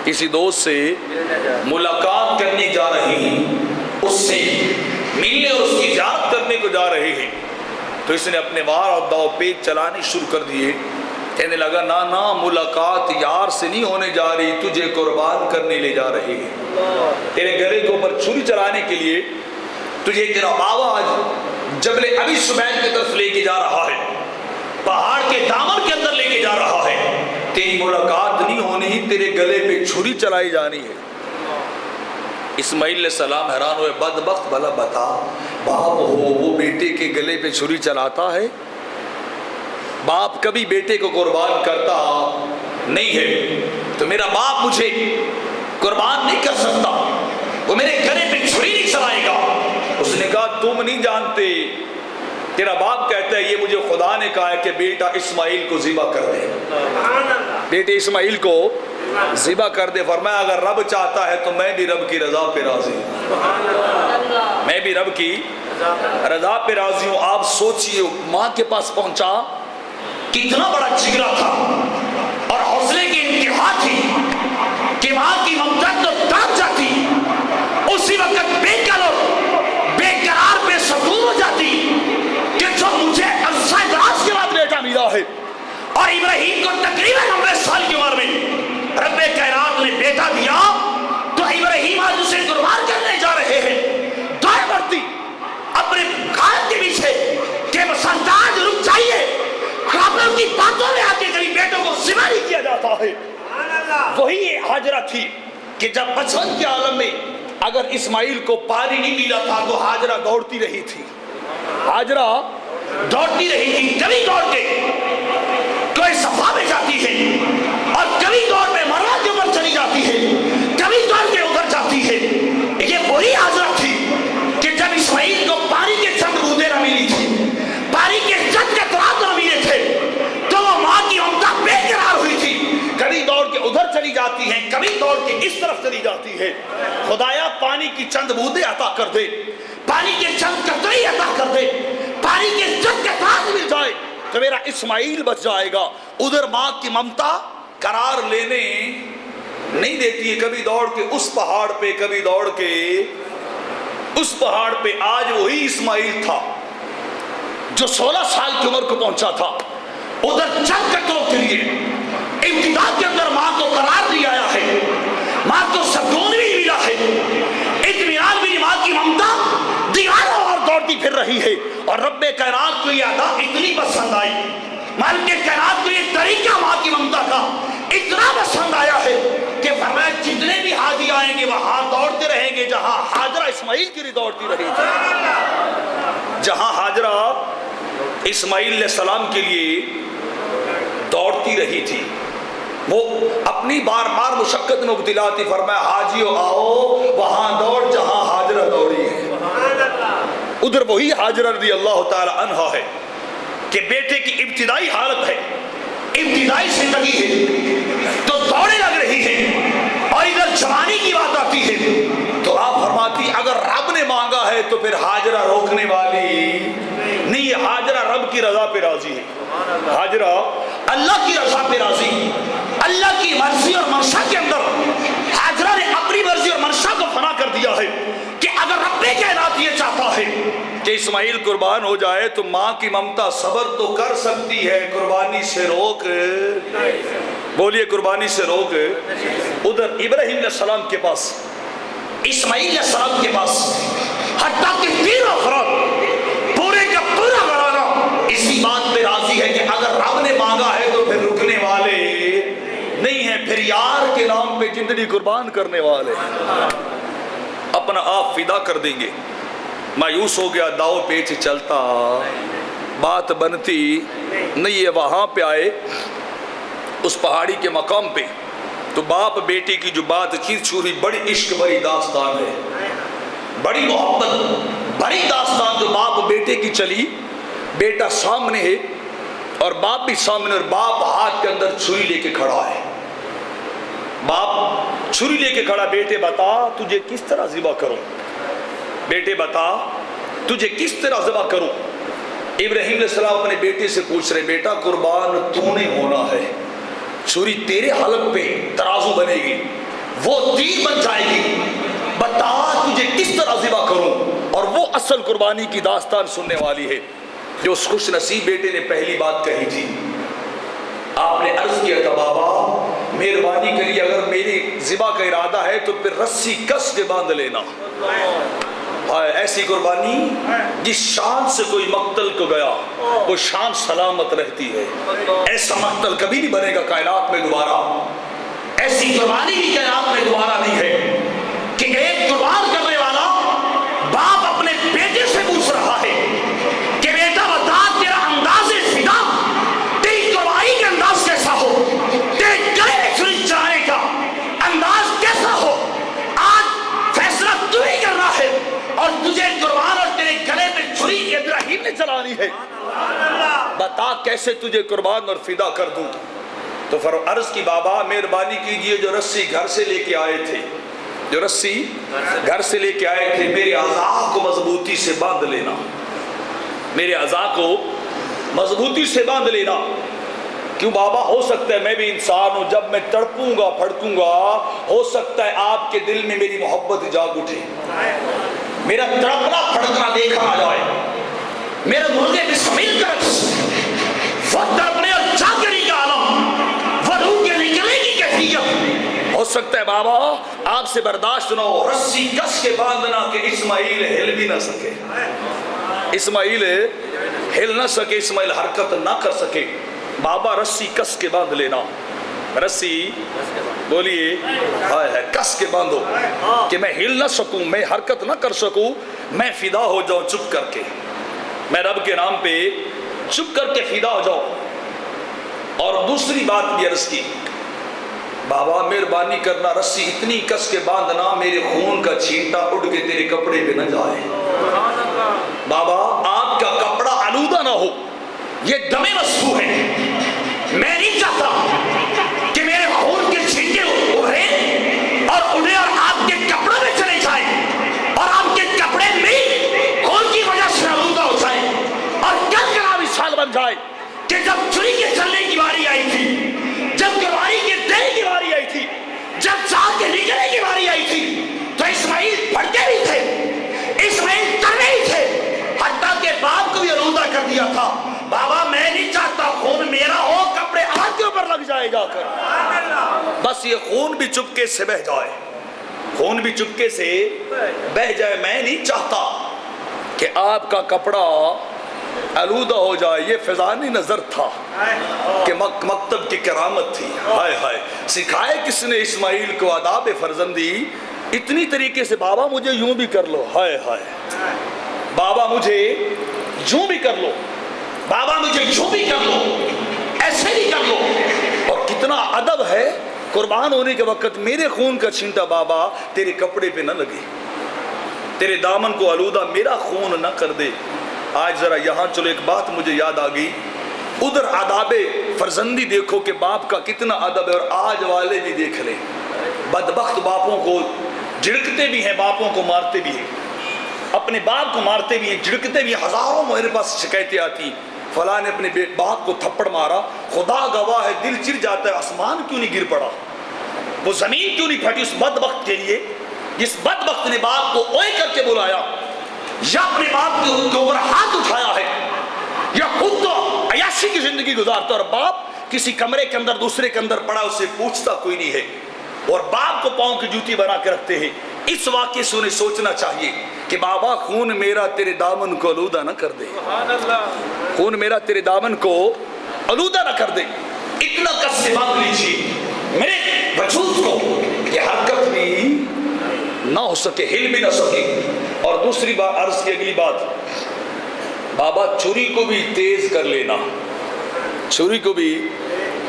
کسی دوست سے ملاقات کرنے جا رہے ہیں، اس سے ملنے اور اس کی زیارت کرنے کو جا رہے ہیں۔ تو اس نے اپنے وار اور داؤ پیچ چلانے شروع کر دیے، کہنے لگا نا ملاقات یار سے نہیں ہونے جا رہی، تجھے قربان کرنے لے جا رہے ہیں، تیرے گلے کے اوپر چھری چلانے کے لیے تجھے تیرا بابا آج جبل ابی سبیل کی طرف لے کے جا رہا ہے، پہاڑ کے دامن کے اندر لے کے جا رہا ہے، تیری ملاقات نہیں ہونی، تیرے گلے پہ چھری چلائی جانی ہے۔ اسماعیل علیہ السلام حیران ہوئے، بدبخت بھلا بتا باپ ہو وہ بیٹے کے گلے پہ چھری چلاتا ہے؟ باپ کبھی بیٹے کو قربان کرتا نہیں ہے، تو میرا باپ مجھے قربان نہیں کر سکتا، وہ میرے گلے پہ چھری نہیں چلائے گا، اس نے کہا تم نہیں جانتے، تیرا باپ کہتا ہے یہ مجھے خدا نے کہا ہے کہ بیٹا اسماعیل کو ذبح کر دے، بیٹے اسماعیل کو ذبح کر دے۔ فرمایا اگر رب چاہتا ہے تو میں بھی رب کی رضا پہ راضی ہوں، میں بھی رب کی رضا پہ راضی ہوں۔ آپ سوچئے ماں کے پاس پہنچا، کتنا بڑا جگرا تھا اور حوصلے کی انتہا تھی کہ ماں کی ممتا تو دب جاتی، اسی وقت بے قرار بے سکون ہو جاتی کہ جو مجھے عرصہ دراز کے بعد بیٹا ملا ہے، اور ابراہیم کو تقریباً 90 سال کی عمر میں رب کائنات نے بیٹا دیا، تو ابراہیم آج اسے قربان کرنے جا رہے ہیں، دائیں بڑھتی اپنے خالد کے پیچھے کہ مسلطان رک جائیے، کافروں کی باتوں میں آ کے کبھی بیٹوں کو ذبح نہیں کیا جاتا ہے۔ وہی ہاجرہ تھی کہ جب بچپن کے عالم میں اگر اسماعیل کو پانی نہیں ملا تھا تو ہاجرہ دوڑتی رہی تھی، ہاجرہ دوڑتی رہی تھی، کبھی دوڑ کے کوئی صفا میں جاتی ہے اور کبھی دوڑ میں مروہ کے اوپر چلی جاتی ہے، کبھی دوڑ کے ادھر جاتی ہے۔ یہ وہی ہاجرہ تھی کہ جب اسماعیل کو پانی کے چند بوندیں نہ ملی تھی، پانی کے چند قطرات نہ ملے تھے، تو وہ ماں کی ممتا بے قرار ہوئی تھی، کبھی دوڑ کے ادھر چلی جاتی ہے، کبھی دوڑ کے اس طرف چلی جاتی ہے۔ خدایا پانی کی چند بوندیں عطا کر دے، پانی کے چند قطرے عطا کر دے، پانی کے چند قطرات مل جائے تو میرا اسماعیل بچ جائے گا۔ ادھر ماں کی ممتا قرار لینے نہیں دیتی ہے، کبھی دوڑ کے اس پہاڑ پہ، کبھی دوڑ کے اس پہاڑ پہ۔ آج وہی اسماعیل تھا جو 16 سال کی عمر کو پہنچا تھا، ادھر چند قطروں کے لیے امتداد کے اندر ماں کو قرار دیا آیا ہے، ماں کو سکون بھی ملا ہے، اطمینان بھی۔ ماں کی ممتا دیوانوں اور دوڑتی پھر رہی ہے، اور رب کائنات کو یہ ادا اتنی پسند آئی، مالک کائنات کو یہ طریقہ ماں کی ممتا کا اتنا پسند آیا ہے کہ فرمایا جتنے بھی حاجی آئیں گے وہاں دوڑتے رہیں گے جہاں ہاجرہ اسماعیل کی دوڑتی رہی تھی، جہاں ہاجرہ اسماعیل علیہ السلام کے لیے دوڑتی رہی تھی۔ وہ اپنی بار بار مشقت میں مبتلا تھی، فرمایا حاجیو آؤ وہاں دوڑ جہاں ہاجرہ دوڑی ہے۔ ادھر وہی ہاجرہ رضی اللہ تعالی عنہا ہے کہ بیٹے کی ابتدائی حالت ہے، ابتدائی زندگی ہے تو دوڑے لگ رہی ہے، اور ادھر جوانی کی بات آتی ہے تو آپ فرماتی اگر رب نے مانگا ہے تو پھر ہاجرہ روکنے والی نہیں ہے، ہاجرہ رب کی رضا پہ راضی ہے، ہاجرہ اللہ کی رضا پہ راضی، اللہ کی مرضی اور منشا کے اندر ہاجرہ نے اپنی مرضی اور منشا کو فنا کر دیا ہے کہ اگر رب کائنات یہ چاہتا ہے کہ اسماعیل قربان ہو جائے تو ماں کی ممتا صبر تو کر سکتی ہے، قربانی سے روک، بولیے قربانی سے روک۔ ادھر ابراہیم علیہ السلام کے پاس، اسماعیل علیہ السلام کے پاس، حتیٰ کہ تینوں افراد پورے کا پورا گھرانہ اسی بات پہ راضی ہے کہ اگر رب نے مانگا ہے تو پھر رکنے والے نہیں ہیں، پھر یار کے نام پہ زندگی قربان کرنے والے اپنا آپ فدا کر دیں گے۔ مایوس ہو گیا، داؤ پیچ چلتا، بات بنتی نہیں ہے۔ وہاں پہ آئے اس پہاڑی کے مقام پہ تو باپ بیٹے کی جو بات چیت چھوڑی، بڑی عشق بڑی داستان ہے، بڑی محبت بڑی داستان جو باپ بیٹے کی چلی۔ بیٹا سامنے ہے اور باپ بھی سامنے، اور باپ ہاتھ کے اندر چھری لے کے کھڑا ہے، باپ چھری لے کے کھڑا، بیٹے بتا تجھے کس طرح ذبح کروں، بیٹے بتا تجھے کس طرح ذبح کروں۔ ابراہیم علیہ السلام اپنے بیٹے سے پوچھ رہے، بیٹا قربان تو نے ہونا ہے، چھری تیرے حلق پہ ترازو بنے گی، وہ تیر بن جائے گی، بتا تجھے کس طرح ذبح کروں۔ اور وہ اصل قربانی کی داستان سننے والی ہے جو اس خوش نصیب بیٹے نے پہلی بات کہی تھی۔ آپ نے عرض کیا تھا بابا مہربانی کریے، اگر میری ذبح کا ارادہ ہے تو پھر رسی کس کے باندھ لینا۔ ایسی قربانی جس شان سے کوئی مقتل کو گیا وہ شان سلامت رہتی ہے، ایسا مقتل کبھی نہیں بنے گا کائنات میں دوبارہ، ایسی قربانی بھی کائنات میں دوبارہ نہیں ہے کہ ایک قربان کرنے والا باپ اپنے بیٹے سے پوچھ رہا ہے کہ بیٹا بتا تیرا انداز فدا، تیری قربانی کا انداز کیسا ہو، تیرے گلے میں چھری چلانے کا انداز کیسا ہو، آج فیصلہ تو ہی کرنا ہے اور تجھے قربان بتا کیسے تجھے قربان اور فدا کر دوں. تو عرض کی بابا مہربانی کیجئے جو رسی گھر سے لے کے آئے تھے، جو رسی گھر سے لے کے آئے تھے، میرے اعضاء کو مضبوطی سے باندھ لینا، میرے اعضاء کو مضبوطی سے باندھ لینا. کیوں بابا؟ ہو سکتا ہے میں بھی انسان ہوں، جب میں تڑپوں گا پھڑکوں گا ہو سکتا ہے آپ کے دل میں میری محبت جاگ اٹھے، میرا تڑپنا پھڑکنا دیکھا آ جائے، میرے مرغے بسمل کا رقص، وہ تڑپنے اور جاگنے کا عالم، وہ روح کے نکلنے کی کیفیت. ہو سکتا ہے بابا آپ سے برداشت نہ ہو، رسی کس کے باندھنا کہ اسماعیل ہل بھی نہ سکے، اسماعیل ہل نہ سکے، اسماعیل حرکت نہ کر سکے. بابا رسی کس کے باندھ لینا، رسی بولیے ہائے ہائے کس کے باندھو کہ میں ہل نہ سکوں، میں حرکت نہ کر سکوں، میں فدا ہو جاؤں چپ کر کے، میں رب کے نام پہ چپ کر کے فدا ہو جاؤں. اور دوسری بات بھی عرض کی، بابا مہربانی کرنا رسی اتنی کس کے باندھنا میرے خون کا چھینٹا اڑ کے تیرے کپڑے پہ نہ جائے. بابا آپ کا کپڑا آلودہ نہ ہو، یہ دم مسفوح ہے، میں نہیں چاہتا کہ میرے خون کے چھینٹے ابھریں اور اڑے اور آپ کے کپڑوں میں چلے جائیں اور آپ کے کپڑے میں خون کی وجہ سے آلودہ ہو جائیں اور کل کا مثال بن جائے کہ جب چھری کے چلنے کی باری آئی تھی، جب گواری کے دینے کی باری آئی تھی، جب چاہ کے نکلنے کی باری آئی تھی تو اسماعیل پڑھتے بھی تھے، اسماعیل کرنے ہی تھے، حتیٰ کہ باپ کو بھی آلودہ کر دیا تھا. بابا میں نہیں چاہتا خون میرا ہو، کپڑے آگ کے اوپر لگ جائے جا کر، بس یہ خون بھی چپکے سے بہ جائے، خون بھی چپکے سے بہ جائے. میں نہیں چاہتا کہ آپ کا کپڑا آلودہ ہو جائے. یہ فضانی نظر تھا کہ مکتب کی کرامت تھی. ہائے ہائے سکھائے کس نے اسماعیل کو آداب فرزندی اتنی طریقے سے. بابا مجھے یوں بھی کر لو، ہائے ہائے بابا مجھے یوں بھی کر لو، بابا مجھے یوں بھی کر لو، ایسے بھی کر لو. اور کتنا ادب ہے، قربان ہونے کے وقت میرے خون کا چھینٹا بابا تیرے کپڑے پہ نہ لگے، تیرے دامن کو آلودہ میرا خون نہ کر دے. آج ذرا یہاں چلو ایک بات مجھے یاد آ گئی، ادھر آداب فرزندی دیکھو کہ باپ کا کتنا ادب ہے، اور آج والے بھی دیکھ لیں، بدبخت باپوں کو جھڑکتے بھی ہیں، باپوں کو مارتے بھی ہیں، اپنے باپ کو مارتے بھی ہیں، جھڑکتے بھی ہیں. ہزاروں میرے پاس شکایتیں آتی، فلاں نے اپنے باپ کو تھپڑ مارا، خدا گواہ ہے دل چر جاتا ہے، آسمان کیوں نہیں گر پڑا، وہ زمین کیوں نہیں پھٹی اس بدبخت کے لیے جس بدبخت نے باپ کو اوئے کر کے بلایا، یا اپنے باپ کے اوپر ہاتھ اٹھایا ہے، یا خود تو عیاشی کی زندگی گزارتا، اور باپ کسی کمرے کے اندر دوسرے کے اندر پڑا، اسے پوچھتا کوئی نہیں ہے، اور باپ کو پاؤں کی جوتی بنا کے رکھتے ہیں. اس واقعے سے انہیں سوچنا چاہیے کہ بابا خون میرا تیرے دامن کو آلودہ نہ کر دے، خون میرا تیرے دامن کو آلودہ نہ کر دے. اتنا کس سے باندھ لیجیے میرے وجود کو کہ حرکت بھی نہ ہو سکے، ہل بھی نہ سکے. اور دوسری بات عرض کی اگلی بات، بابا چھری کو بھی تیز کر لینا، چھری کو بھی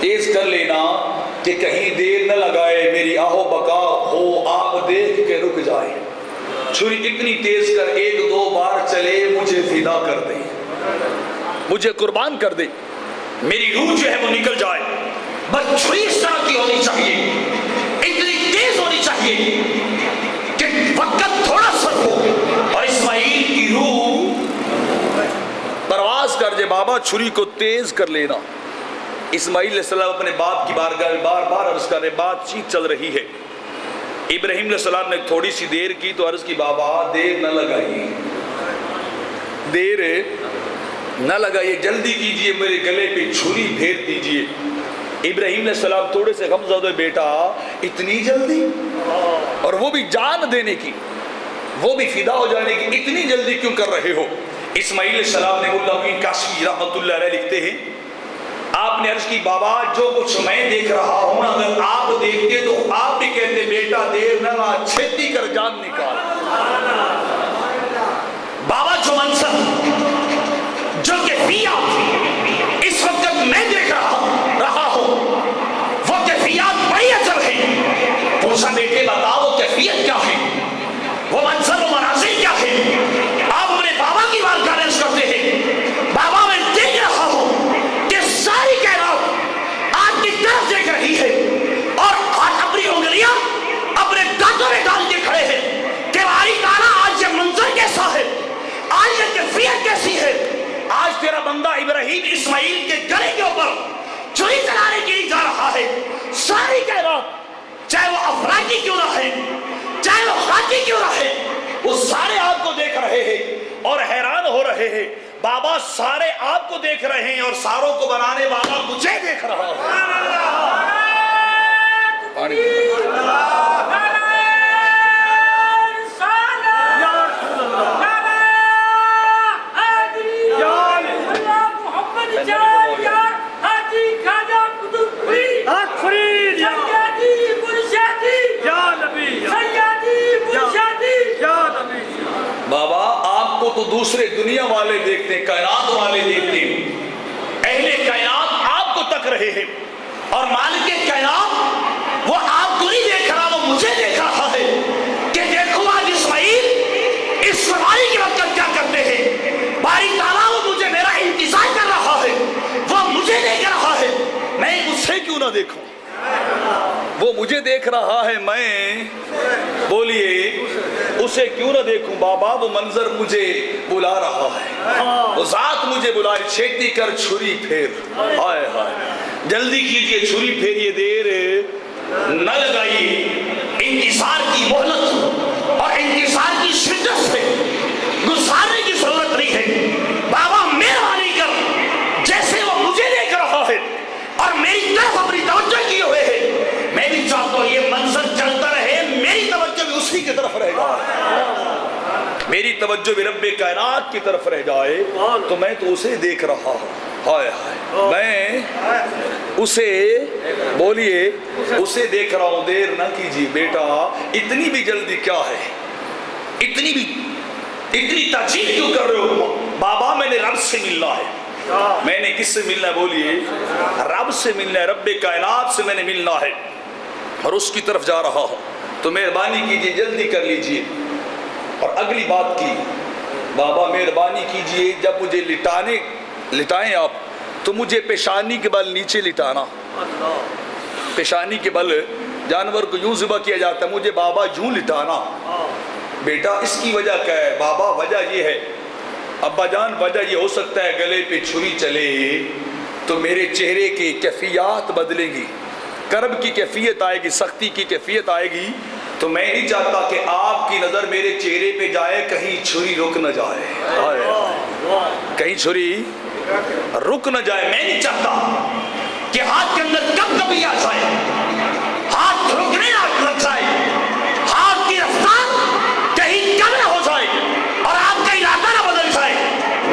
تیز کر لینا کہ کہیں دیر نہ لگائے، میری آہو بقا ہو آپ دیکھ کے رک جائے. چھری اتنی تیز کر، ایک دو بار چلے مجھے فدا کر دے، مجھے قربان کر دے، میری روح جو ہے وہ نکل جائے. بس چھری اس طرح کی ہونی چاہیے، اتنی تیز ہونی چاہیے کہ وقت تھوڑا سا ہو اور اسماعیل کی روح پرواز کر جائے. بابا چھری کو تیز کر لینا. اسماعیل علیہ السلام اپنے باپ کی بارگاہ میں بار بار عرض کر رہے، بات چیت چل رہی ہے. ابراہیم علیہ السلام نے تھوڑی سی دیر کی تو عرض کی بابا دیر نہ لگائیے، دیر نہ لگائیے، جلدی کیجئے، میرے گلے پہ چھری پھیر دیجئے. ابراہیم علیہ السلام تھوڑے سے غمزدہ، بیٹا اتنی جلدی، اور وہ بھی جان دینے کی، وہ بھی فدا ہو جانے کی، اتنی جلدی کیوں کر رہے ہو؟ اسماعیل علیہ السلام نے مولا امین کاشفی رحمۃ اللہ علیہ لکھتے ہیں، آپ نے عرض کی بابا جو کچھ میں دیکھ رہا ہوں اگر آپ دیکھتے تو آپ بھی کہتے بیٹا دیر نہ لا، چھیتی کر جان نکال. بابا جو منظر جو کیفیات اس وقت میں دیکھ رہا ہوں وہ کیفیات بڑی عجب ہے. پوچھا بیٹے بتاؤ وہ کیفیت کیا ہے، وہ منظر و مناظر کیا ہے؟ آپ اپنے بابا کی بات کرنے کرتے ہیں، بابا میں دیکھ رہا ہوں ابراہیم اسماعیل کے گلے کے اوپر چھری چلانے کے لیے جا رہا ہے، ساری کائنات چاہے وہ افریقی کیوں نہ ہے، چاہے وہ خاکی کیوں نہ ہے، وہ سارے آپ کو دیکھ رہے ہیں اور حیران ہو رہے ہیں۔ بابا سارے آپ کو دیکھ رہے ہیں اور ساروں کو بنانے والا مجھے دیکھ رہا ہے۔ بابا آپ کو تو دوسرے دنیا والے دیکھتے ہیں، کائنات والے دیکھتے ہیں، اہل کائنات آپ کو تک رہے ہیں، اور مالک کائنات وہ آپ کو نہیں دیکھ رہا، وہ مجھے دیکھ رہا ہے کہ دیکھو آج اسماعیل اس سواری کے وقت کیا کرتے ہیں۔ باری تعالیٰ وہ مجھے میرا انتظار کر رہا ہے، وہ مجھے دیکھ رہا ہے، میں اسے کیوں نہ دیکھوں؟ وہ مجھے دیکھ رہا ہے، میں بولیے اسے کیوں نہ دیکھوں؟ بابا وہ منظر مجھے بلا رہا ہے، وہ ذات مجھے بلائے، چھیتی کر چھری پھیر، ہائے ہائے جلدی کیجئے چھری پھیریے، دیر نہ لگائیے، انتصار کی مہلت اور انتصار کی شدت سے گزارنے کی ضرورت نہیں ہے۔ بابا مہربانی کر، جیسے وہ مجھے دیکھ رہا ہے اور میری طرف اپنی توجہ کیے ہوئے ہے، میں بھی چاہتا ہوں یہ منظر چلتا رہے، میری توجہ بھی اسی کی طرف رہ جائے، میری توجہ بھی رب کائنات کی طرف رہ جائے، تو میں تو اسے دیکھ رہا ہوں، ہائے ہائے میں اسے بولیے اسے دیکھ رہا ہوں، دیر نہ کیجیے بیٹا، اتنی بھی جلدی کیا ہے، اتنی تاجیل کیوں کر رہے ہو؟ بابا میں نے رب سے ملنا ہے۔ میں نے کس سے ملنا ہے؟ بولیے رب سے ملنا ہے، رب کائنات سے میں نے ملنا ہے اور اس کی طرف جا رہا ہوں، تو مہربانی کیجئے جلدی کر لیجئے۔ اور اگلی بات کی، بابا مہربانی کیجئے جب مجھے لٹائیں آپ تو مجھے پیشانی کے بل نیچے لٹانا، پیشانی کے بل جانور کو یوں ذبح کیا جاتا ہے، مجھے بابا یوں لٹانا۔ بیٹا اس کی وجہ کیا ہے؟ بابا وجہ یہ ہے، ابا جان وجہ یہ ہو سکتا ہے گلے پہ چھری چلے تو میرے چہرے کی کیفیات بدلے گی، کرب کی کیفیت آئے گی، سختی کی کیفیت آئے گی، تو میں نہیں چاہتا کہ آپ کی نظر میرے چہرے پہ جائے، کہیں چھری رک نہ جائے، کہیں چھری رک نہ جائے، میں نہیں چاہتا کہ ہاتھ کے اندر کب کبھی آ جائے، ہاتھ رکنے نہ لگ جائے، ہاتھ کی رفتار کہیں کم نہ ہو جائے اور آپ کا ارادہ نہ بدل جائے۔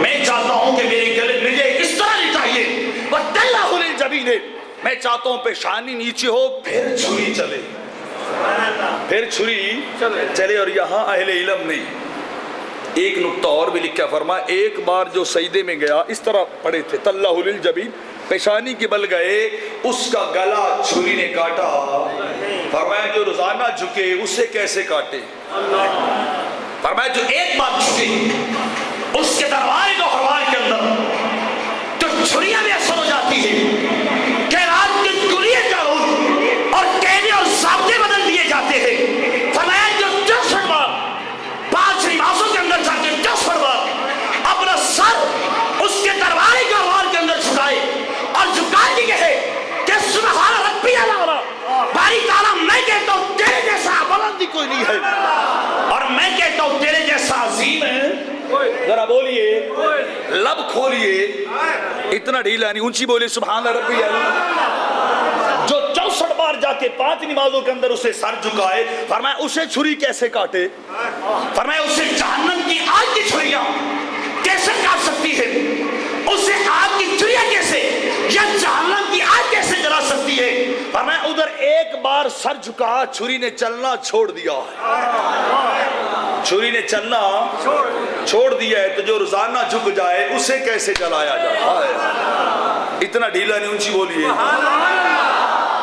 میں چاہتا ہوں کہ میرے گلے مجھے اس طرح لٹائیے، وَتَلَّهُ لِلْجَبِينِ، میں چاہتا ہوں پیشانی نیچے ہو، پھر چھری چلے، پھر چھری چلے۔ اور یہاں اہل علم نے ایک نقطہ اور بھی لکھا، فرمایا ایک بار جو سجدے میں گیا، اس طرح پڑے تھے تَلَّهُ لِلْجَبِينِ، پیشانی کے بل گئے، اس کا گلا چھری نے کاٹا، فرمایا جو روزانہ جھکے اسے کیسے کاٹے، فرمایا جو ایک بار جھکے اس کے دروازے کو ہروار کے اندر تو چھریاں بھی اثر ہو جاتی ہے کہ رات کے گلیے کا روز اور قیدے اور ضابطے بدل دیے جاتے ہیں۔ فرمایا جو 64 بار 5 نمازوں کے اندر جا کے 64 بار اپنا سر اس کے دروازے کے ہروار کے اندر جھکائے اور جھکا دی ہے کہ سبحان ربی الاعلی، باری تعالیٰ میں کہتا ہوں تیرے جیسا بلندی کوئی نہیں ہے، اور میں کہتا ہوں تیرے جیسا عظیم ہے۔ ذرا بولیے، لب کھولیے، اتنا ڈھیلا نہیں، اونچی بولیے سبحان ربی الاعلی۔ جو 64 بار جا کے 5 نمازوں کے اندر اسے سر جھکائے، فرمایا اسے چھری کیسے کاٹے، فرمایا اسے جہنم کی آگ کی چھریاں کیسے کاٹ سکتی ہے، اسے آگ کی چھریاں کیسے یا جہنم کی آگ کیسے جلا سکتی ہے۔ فرمایا ادھر ایک بار سر جھکا، چھری نے چلنا چھوڑ دیا ہے، چھری نے چلنا چھوڑ دیا ہے، تو جو روزانہ جھک جائے اسے کیسے جلایا جائے۔ اتنا ڈھیلا نہیں، اونچی بولیے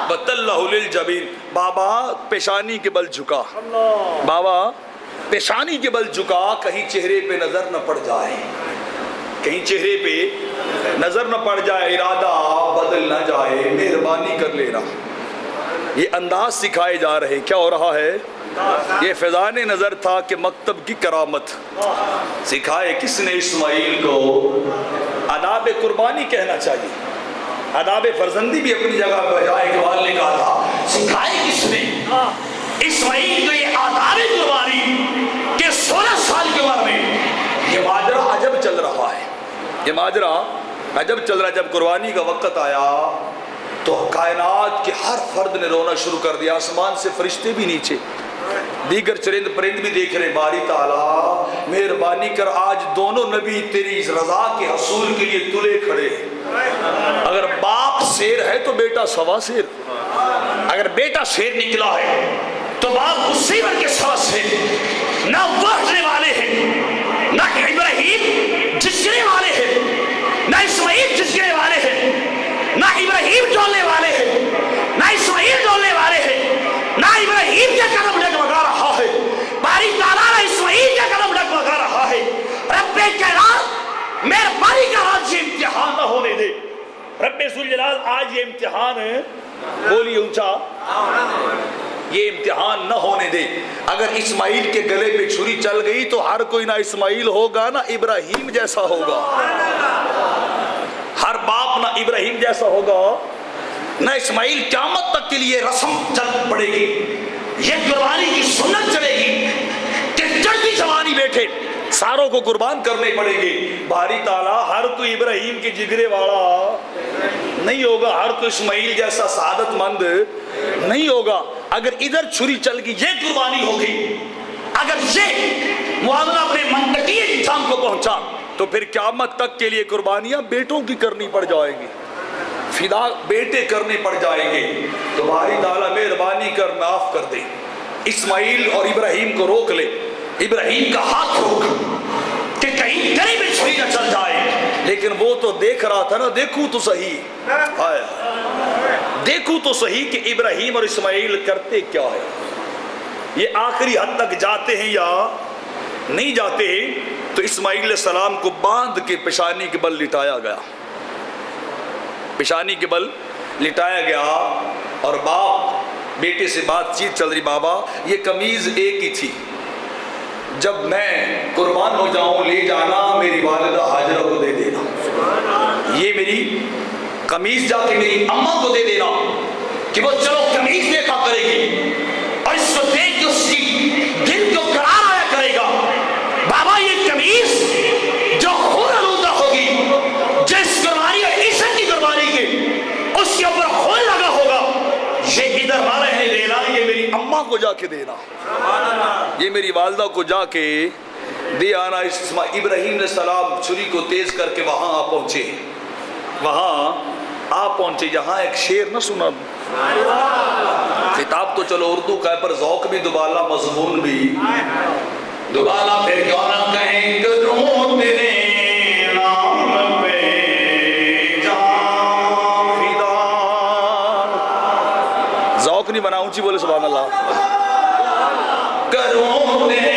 بَتَلَّهُ لِلْجَبِينِ۔ بابا پیشانی کے بل جھکا، بابا پیشانی کے بل جھکا، کہیں چہرے پہ نظر نہ پڑ جائے، کہیں چہرے پہ نظر نہ پڑ جائے، ارادہ بدل نہ جائے، مہربانی کر لینا۔ یہ انداز سکھائے جا رہے، کیا ہو رہا ہے؟ یہ فیضان نظر تھا کہ مکتب کی کرامت سکھائے کس نے اسماعیل کو؟ آداب قربانی کہنا چاہیے. آداب فرزندی بھی اپنی جگہ پر جائے. اقبال نے کہا تھا سکھائی کس نے اسماعیل کو یہ آداب قربانی کہ 16 سال کی عمر میں. یہ ماجرا عجب چل رہا ہے, یہ ماجرا عجب چل رہا ہے. جب قربانی کا وقت آیا تو کائنات کے ہر فرد نے رونا شروع کر دیا. آسمان سے فرشتے بھی نیچے, دیگر چرند پرند بھی دیکھ رہے. باری تعالیٰ مہربانی کر, آج دونوں نبی تیری رضا کے حصول کے لیے تلے کھڑے ہیں. اگر باپ شیر ہے تو بیٹا سوا شیر, اگر بیٹا شیر نکلا ہے تو باپ اسی بن کے سوا شیر. نہ وحشنے والے ہیں, نہ ابراہیم جسکنے والے ہیں, نہ اسماعیل جسکنے والے ہیں, نہ ابراہیم ڈولنے والے ہیں, نہ اسماعیل ڈولنے والے ہیں, نہ ابراہیم کا قدم ڈگمگا رہا ہے. باری تعالیٰ نے اسماعیل کا قدم ڈگمگا رہا ہے. رب کائنات مہربانی کا آج یہ امتحان نہ ہونے دے. رب ذوالجلال آج یہ امتحان ہے, بولی اونچا, یہ امتحان نہ ہونے دے. اگر اسماعیل کے گلے پہ چھری چل گئی تو ہر کوئی نہ اسماعیل ہوگا نہ ابراہیم جیسا ہوگا. ہر باپ نہ ابراہیم جیسا ہوگا نہ اسماعیل. قیامت تک کے لیے رسم چل پڑے گی, یہ قربانی کی سنت چلے گی کہ چڑھتی جوانی بیٹھے ساروں کو قربان کرنے پڑے گی. باری تعالیٰ ہر کوئی ابراہیم کے جگرے والا نہیں ہوگا, ہر کوئی اسماعیل جیسا سعادت مند نہیں ہوگا. اگر ادھر چھری چل گئی یہ قربانی ہوگی, اگر یہ معاملہ اپنے منطقی انجام کو پہنچا تو پھر قیامت تک کے لیے قربانیاں بیٹوں کی کرنی پڑ جائیں گی, فدا بیٹے کرنے پڑ جائیں گے. تو باری تعالیٰ مہربانی کر معاف کر دے. اسماعیل اور ابراہیم کو روک لے, ابراہیم کا ہاتھ روک کہ کہیں گلے میں چھری نہ چل جائے. لیکن وہ تو دیکھ رہا تھا نا, دیکھوں تو صحیح, دیکھوں تو صحیح کہ ابراہیم اور اسماعیل کرتے کیا ہے. یہ آخری حد تک جاتے ہیں یا نہیں جاتے ہیں. تو اسماعیل علیہ السلام کو باندھ کے پیشانی کے بل لٹایا گیا, پیشانی کے بل لٹایا گیا. اور باپ بیٹے سے بات چیت چل رہی, بابا یہ قمیض ایک ہی تھی, جب میں قربان ہو جاؤں لے جانا میری والدہ حاجرہ کو دے دینا. یہ میری قمیض جا کے میری اماں کو دے دینا کہ وہ چلو قمیض دیکھا کرے گی اور اس کو دیکھ کے اس کی دل کو قرار آیا کرے گا. بابا یہ قمیض جو خون آلودہ ہوگی, جس قربانی اور عیسیٰ کی قربانی کے اس کے اوپر خون لگا ہوگا, یہ ادھر نہ رہنے دینا, یہ میری اماں کو جا کے دینا, یہ میری والدہ کو جا کے دے آنا. ابراہیم علیہ السلام چھری کو تیز کر کے وہاں آ پہنچے, وہاں آ پہنچے جہاں ایک شعر نہ سنا. خطاب تو چلو اردو کا ہے پر ذوق بھی دوبالا, مضمون بھی دوبالا. پھر کیوں نہ کہیں کروں تیرے نام پہ جان فدا. ذوق نہیں بنا, اونچی بولے سبحان اللہ. کروں تیرے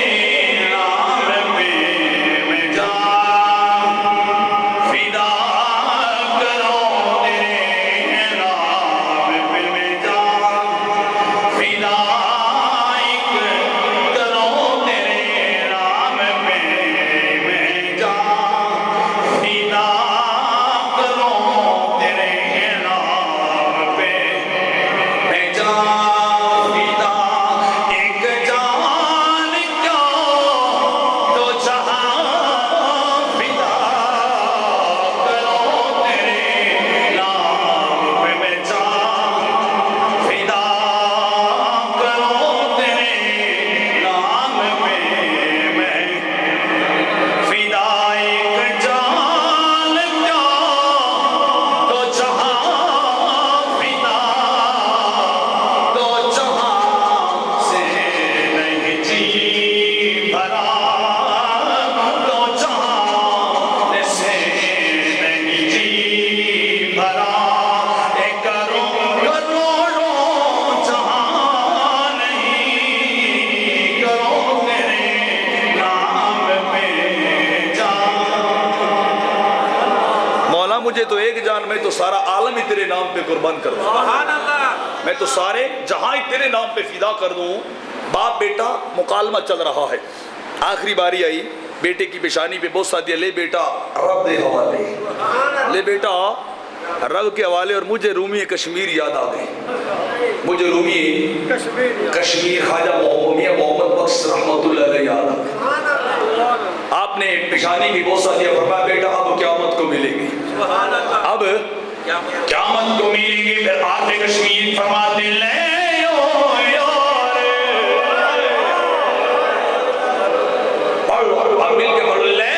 مجھے تو ایک جان, میں تو سارا عالم ہی تیرے نام پہ قربان کر دوں, میں تو سارے جہاں ہی تیرے نام پہ فدا کر دوں. باپ بیٹا مکالمہ چل رہا ہے. آخری باری آئی, بیٹے کی پیشانی پہ بوسہ دیا، لے بیٹا رب دے حوالے، لے بیٹا رب کے حوالے۔ اور مجھے رومی کشمیر یاد آ گئی، مجھے رومی کشمیر خواجہ میاں محمد بخش رحمت اللہ علیہ یاد آ گئی۔ آپ نے پیشانی بھی بوسہ دیا، فرمایا بیٹا اب قیامت کو ملے گی، اب قیامت کو ملے گی۔ پھر آتے کشمیر فرماتے لے اور مل کے پڑھ لے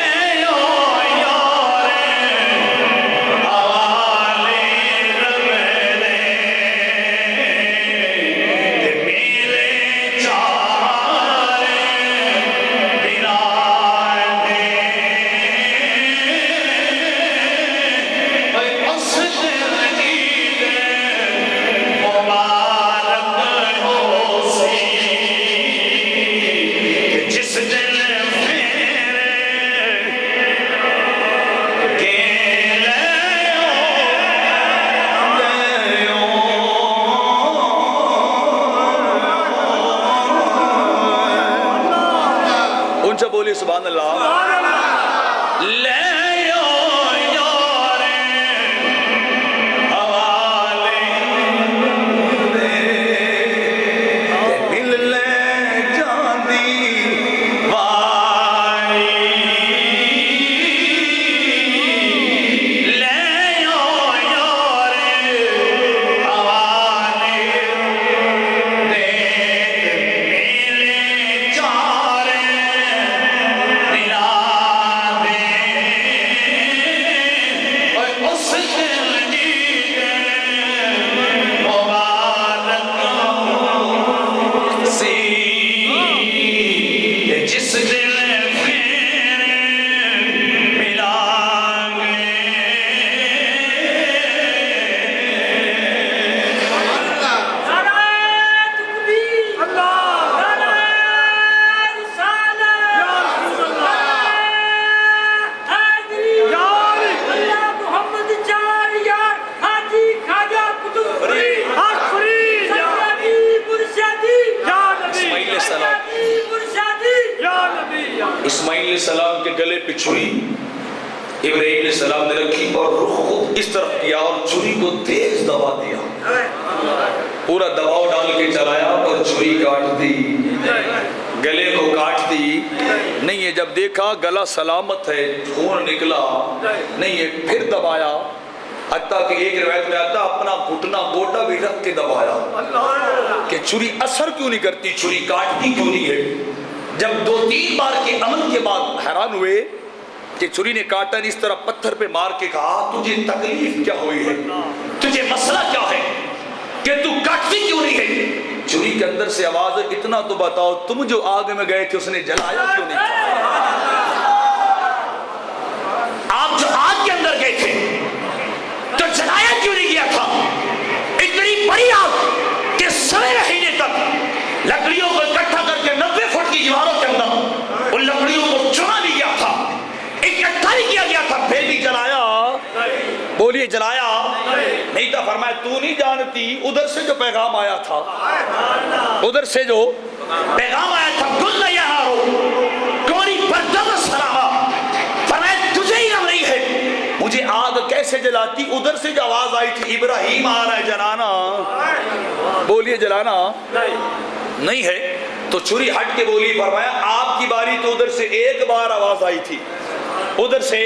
بولی سبحان اللہ۔ لے اسماعیل علیہ السلام کے گلے پہ چھری ابراہیم علیہ السلام نے رکھی اور رخ خود اس طرف کیا اور چھری کو تیز دبا دیا، پورا دباؤ ڈال کے چلایا اور چھری کاٹ دی، گلے کو کاٹ دی۔ نہیں ہے جب دیکھا گلا سلامت ہے، خون نکلا نہیں ہے، پھر دبایا، حتیٰ کہ ایک روایت میں آتا اپنا گھٹنا گوٹا بھی رکھ کے دبایا کہ چھری اثر کیوں نہیں کرتی، چھری کاٹتی کیوں نہیں ہے۔ جب 2-3 بار کے عمل کے بعد حیران ہوئے کہ چھری نے کاٹا نہیں، اس طرح پتھر پہ مار کے کہا تجھے تکلیف کیا ہوئی ہے، تجھے مسئلہ کیا ہے کہ تو کاٹتی کیوں نہیں ہے؟ چھری کے اندر سے آواز ہے اتنا تو بتاؤ تم جو آگ میں گئے تھے اس نے جلایا کیوں نہیں؟ آپ جو آگ کے اندر گئے تھے تو جلایا کیوں نہیں گیا تھا؟ اتنی بڑی آگ کہ سوے مہینے تک لکڑیوں کو اکٹھا کر کے 90 فٹ کی دیواروں کے اندر ان لکڑیوں کو چنا بھی گیا تھا، اکٹھا ہی کیا گیا تھا، پھر بھی جلایا؟ بولیے جلایا نہیں تھا۔ فرمایا تو نہیں جانتی ادھر سے جو پیغام آیا تھا، ادھر سے جو پیغام آیا تھا کل یہاں ہو کوری بردم سلامہ، فرمایا تجھے ہی غم نہیں ہے مجھے آگ کیسے جلاتی؟ ادھر سے جو آواز آئی تھی ابراہیم آ رہا ہے جلانا، بولیے جلانا نہیں ہے تو چھری ہٹ کے بولی، فرمایا آپ کی باری تو ادھر سے ایک بار آواز آئی تھی، ادھر سے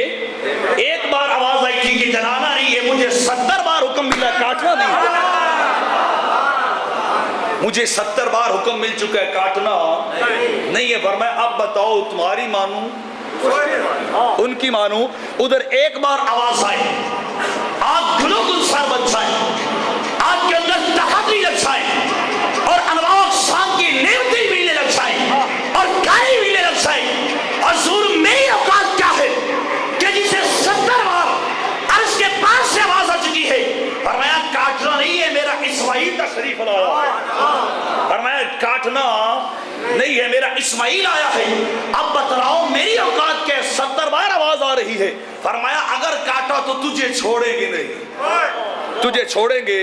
ایک بار آواز آئی تھی کہ جلانا نہیں ہے، مجھے 70 بار حکم ملا کاٹنا نہیں ہے، مجھے 70 بار حکم مل چکا ہے کاٹنا نہیں ہے۔ فرمایا اب بتاؤ تمہاری مانوں ان کی مانوں؟ ادھر ایک بار آواز آئی، آگ گلو گلزار بن جائے، آگ کے اندر تحدی لگ جائے اور انواع اقسام کی نعمتیں ملنے لگ جائیں اور گاڑی ملنے لگ جائیں، اور حضور میری اوقات کیا ہے کہ جسے 70 بار عرش کے پاس سے آواز آ چکی ہے، فرمایا کاٹنا نہیں ہے میرا اسماعیل تشریف لایا، فرمایا کاٹنا نہیں ہے میرا اسماعیل آیا ہے، اب بتلاؤ میری اوقات کے 70 بار آواز آ رہی ہے، فرمایا اگر کاٹا تو تجھے چھوڑیں گے نہیں، تجھے چھوڑیں گے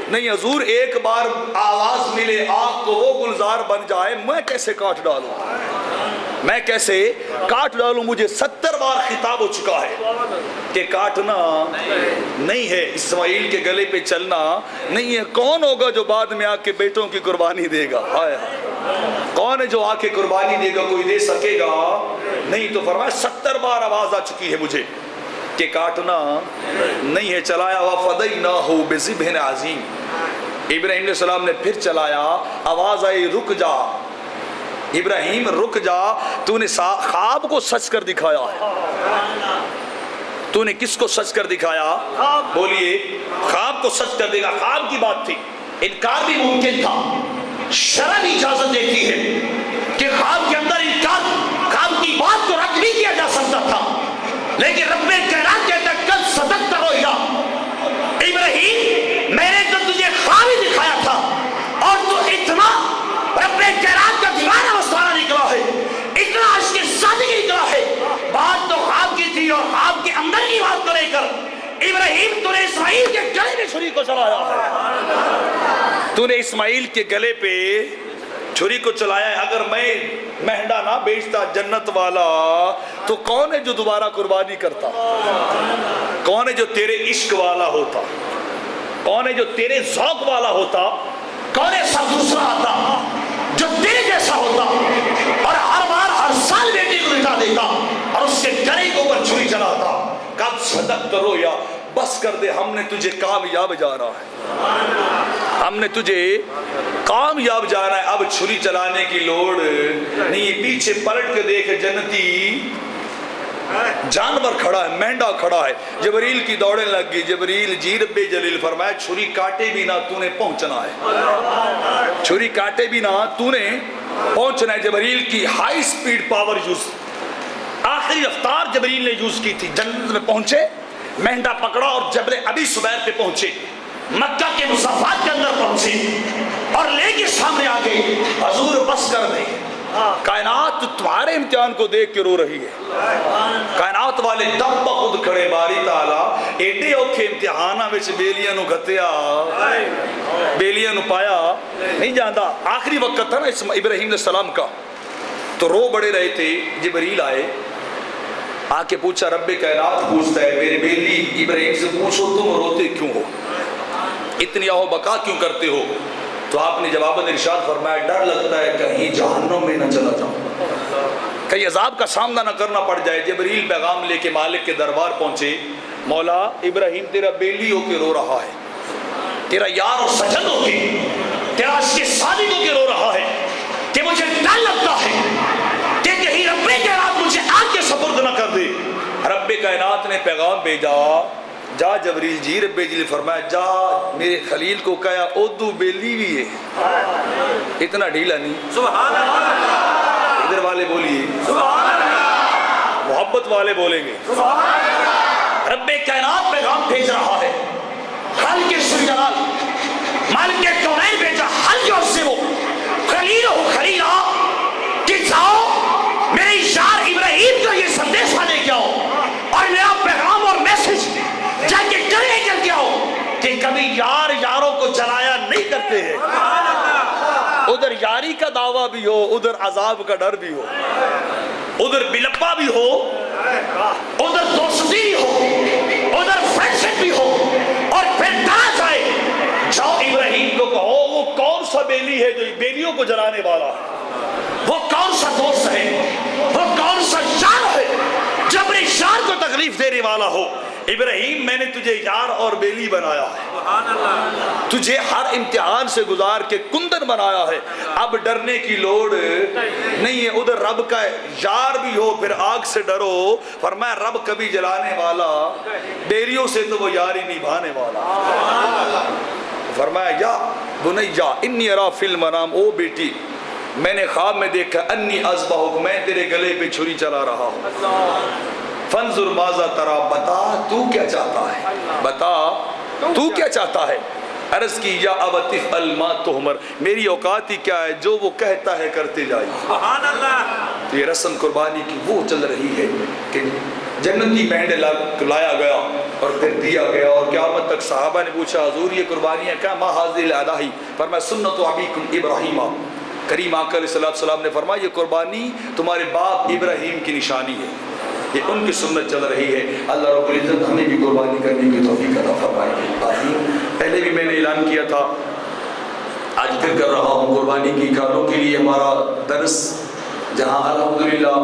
نہیں حضور، ایک بار آواز ملے آگ کو وہ گلزار بن جائے میں کیسے کاٹ ڈالوں؟ میں کیسے کاٹ ڈالوں؟ مجھے 70 بار خطاب ہو چکا ہے کہ کاٹنا نہیں ہے، اسماعیل کے گلے پہ چلنا نہیں ہے۔ کون ہوگا جو بعد میں آ کے بیٹوں کی قربانی دے گا؟ کون ہے جو آ کے قربانی دے گا؟ کوئی دے سکے گا نہیں۔ تو فرمایا 70 بار آواز آ چکی ہے مجھے کہ کاٹنا نہیں ہے۔ چلایا وَفَدَيْنَاهُ بِذِبْحٍ عَظِيمٍ، ابراہیم علیہ السلام نے پھر چلایا، آواز آئی رک جا ابراہیم رک جا، تو نے خواب کو سچ کر دکھایا ہے۔ تو نے کس کو سچ کر دکھایا؟ بولیے، خواب کو سچ کر دے گا۔ خواب کی بات تھی، انکار بھی ممکن تھا، شرع بھی اجازت دیتی ہے کہ خواب کے اندر انکار، خواب کی بات کو رد بھی کیا جا سکتا تھا، لیکن رب کائنات کہتا ہے کل صدقت رؤیا، ابراہیم میں نے تو تجھے خواب ہی دکھایا تھا اور تو اتنا رب کائنات کا دیوانہ مستانہ نکلا ہے، اتنا عشق صادق نکلا ہے۔ بات تو خواب کی تھی اور خواب کے اندر کی بات کو لے کر ابراہیم تو نے اسماعیل کے گلے میں چھری کو چلایا ہے، تو نے اسماعیل کے گلے پہ چھری کو چلایا ہے۔ اگر میں مہنڈا نہ بیچتا جنت والا تو کون ہے جو دوبارہ قربانی کرتا؟ کون ہے جو تیرے عشق والا ہوتا؟ کون ہے جو تیرے ذوق والا ہوتا؟ کون ہے سب دوسرا آتا جو تیرے جیسا ہوتا اور ہر بار ہر سال بیٹی کو لٹا دیتا اور اس کے گلے کے اوپر چھری چلاتا؟ کب صدقت رؤیا، بس کر دے، ہم نے تجھے کامیاب جانا ہے، ہم نے تجھے کامیاب جانا ہے، اب چھری چلانے کی لوڑ نہیں۔ پیچھے پلٹ کے دیکھ، جنتی جانور کھڑا ہے، مینڈا کھڑا ہے، جبریل کی دوڑیں لگ گئی۔ جبریل جی رب جلیل فرمایا چھری کاٹے بھی نہ تو نے پہنچنا ہے، چھری کاٹے بھی نہ تو نے پہنچنا ہے۔ جبریل کی ہائی سپیڈ پاور یوز، آخری رفتار جبریل نے یوز کی تھی۔ جنت میں پہنچے، مہنڈا پکڑا اور جبل ابی سبیر پہ پہنچے، مکہ کے مصافات کے اندر پہنچے اور لے کے سامنے آ گئے، حضور بس کر دے، کائنات تمہارے امتحان کو دیکھ کے رو رہی ہے۔ کائنات والے دم بخود کھڑے، باری تعالی ایڈے اوکھے امتحانہ وچ بیلیاں نو گھتیا، بیلیاں نو پایا نہیں جاندا۔ آخری وقت تھا نا ابراہیم علیہ السلام کا، تو رو بڑے رہے تھے۔ جبریل آئے، آ کے پوچھا، رب کائنات پوچھتا ہے میرے بیلی ابراہیم سے پوچھو تم روتے کیوں ہو، اتنی آہو بکا کیوں کرتے ہو؟ تو آپ نے جواباً ارشاد فرمایا ڈر لگتا ہے کہیں جہنم میں نہ چلا جاؤں، کہیں عذاب کا سامنا نہ کرنا پڑ جائے۔ جبریل پیغام لے کے مالک کے دربار پہنچے، مولا ابراہیم تیرا بیلی ہو کے رو رہا ہے، تیرا یار اور سجن ہو کے، تیرا عشق صادق ہو کے رو رہا ہے کہ مجھے ڈر لگتا ہے کہ کہیں رب کائنات مجھے آگ کے سپرد نہ کر دے۔ رب کائنات نے پیغام بھیجا، جا جبریل جی رب جلیل فرمایا جا میرے خلیل کو کہا اودو بیلی بھی ہے، اتنا ڈھیلا نہیں۔ سبحان اللہ، ادھر والے بولیے سبحان اللہ، محبت والے بولیں گے سبحان اللہ۔ رب کائنات پیغام بھیج رہا ہے، خالق ذوالجلال مالک کونین بھیجا، حل جو سے وہ خلیل ہو، خلیل آ کہ جاؤ میرے یار ابراہیم کو یہ سندیش دے کے آؤ اور میرا پیغام اور میسج جا کے کرے کر کے آؤ کہ کبھی یار یاروں کو جلایا نہیں کرتے ہیں، ادھر یاری کا دعویٰ بھی ہو، ادھر عذاب کا ڈر بھی ہو، ادھر بلپا بھی ہو، ادھر دوستی بھی ہو، ادھر فرینڈشپ بھی ہو، اور پھر کہا جائے جاؤ ابراہیم کو کہو وہ کون سا بیلی ہے جو بیلیوں کو جلانے والا ہے، وہ کون سا دوست ہے، وہ کون سا یار ہے جو اپنے یار کو تکلیف دینے والا ہو۔ ابراہیم میں نے تجھے یار اور بیلی بنایا ہے، تجھے ہر امتحان سے گزار کے کندن بنایا ہے، اب ڈرنے کی لوڑ نہیں ہے۔ ادھر رب کا یار بھی ہو پھر آگ سے ڈرو، فرمایا رب کبھی جلانے والا، بیلیوں سے تو وہ یاری نبھانے والا۔ فرمایا یا بنیا انی ارا فی المنام، او بیٹی میں نے خواب میں دیکھا انی اذبحک، میں تیرے گلے پہ چھری چلا رہا ہوں، فانظر ماذا ترا، بتا تو کیا چاہتا ہے، بتا تو کیا چاہتا ہے۔ عرض کی یا ابت افعل ما تؤمر، میری اوقات ہی کیا ہے، جو وہ کہتا ہے کرتے جائیے۔ سبحان اللہ۔ یہ رسم قربانی کی وہ چل رہی ہے کہ جنتی مینڈے لایا گیا اور پھر دیا گیا، اور قیامت تک صحابہ نے پوچھا حضور یہ قربانی ہے کیا؟ ما حاضر الاداہی، فرمایا سنت ابیکم ابراہیم، کریم آقا علیہ السلام نے فرمایا یہ قربانی تمہارے باپ ابراہیم کی نشانی ہے، یہ ان کی سنت چل رہی ہے۔ اللہ رب العزت ہمیں بھی قربانی کرنے کی توفیق عطا فرمائے۔ پہلے بھی میں نے اعلان کیا تھا، آج پھر کر رہا ہوں، قربانی کی کاروں کے لیے ہمارا درس جہاں الحمدللہ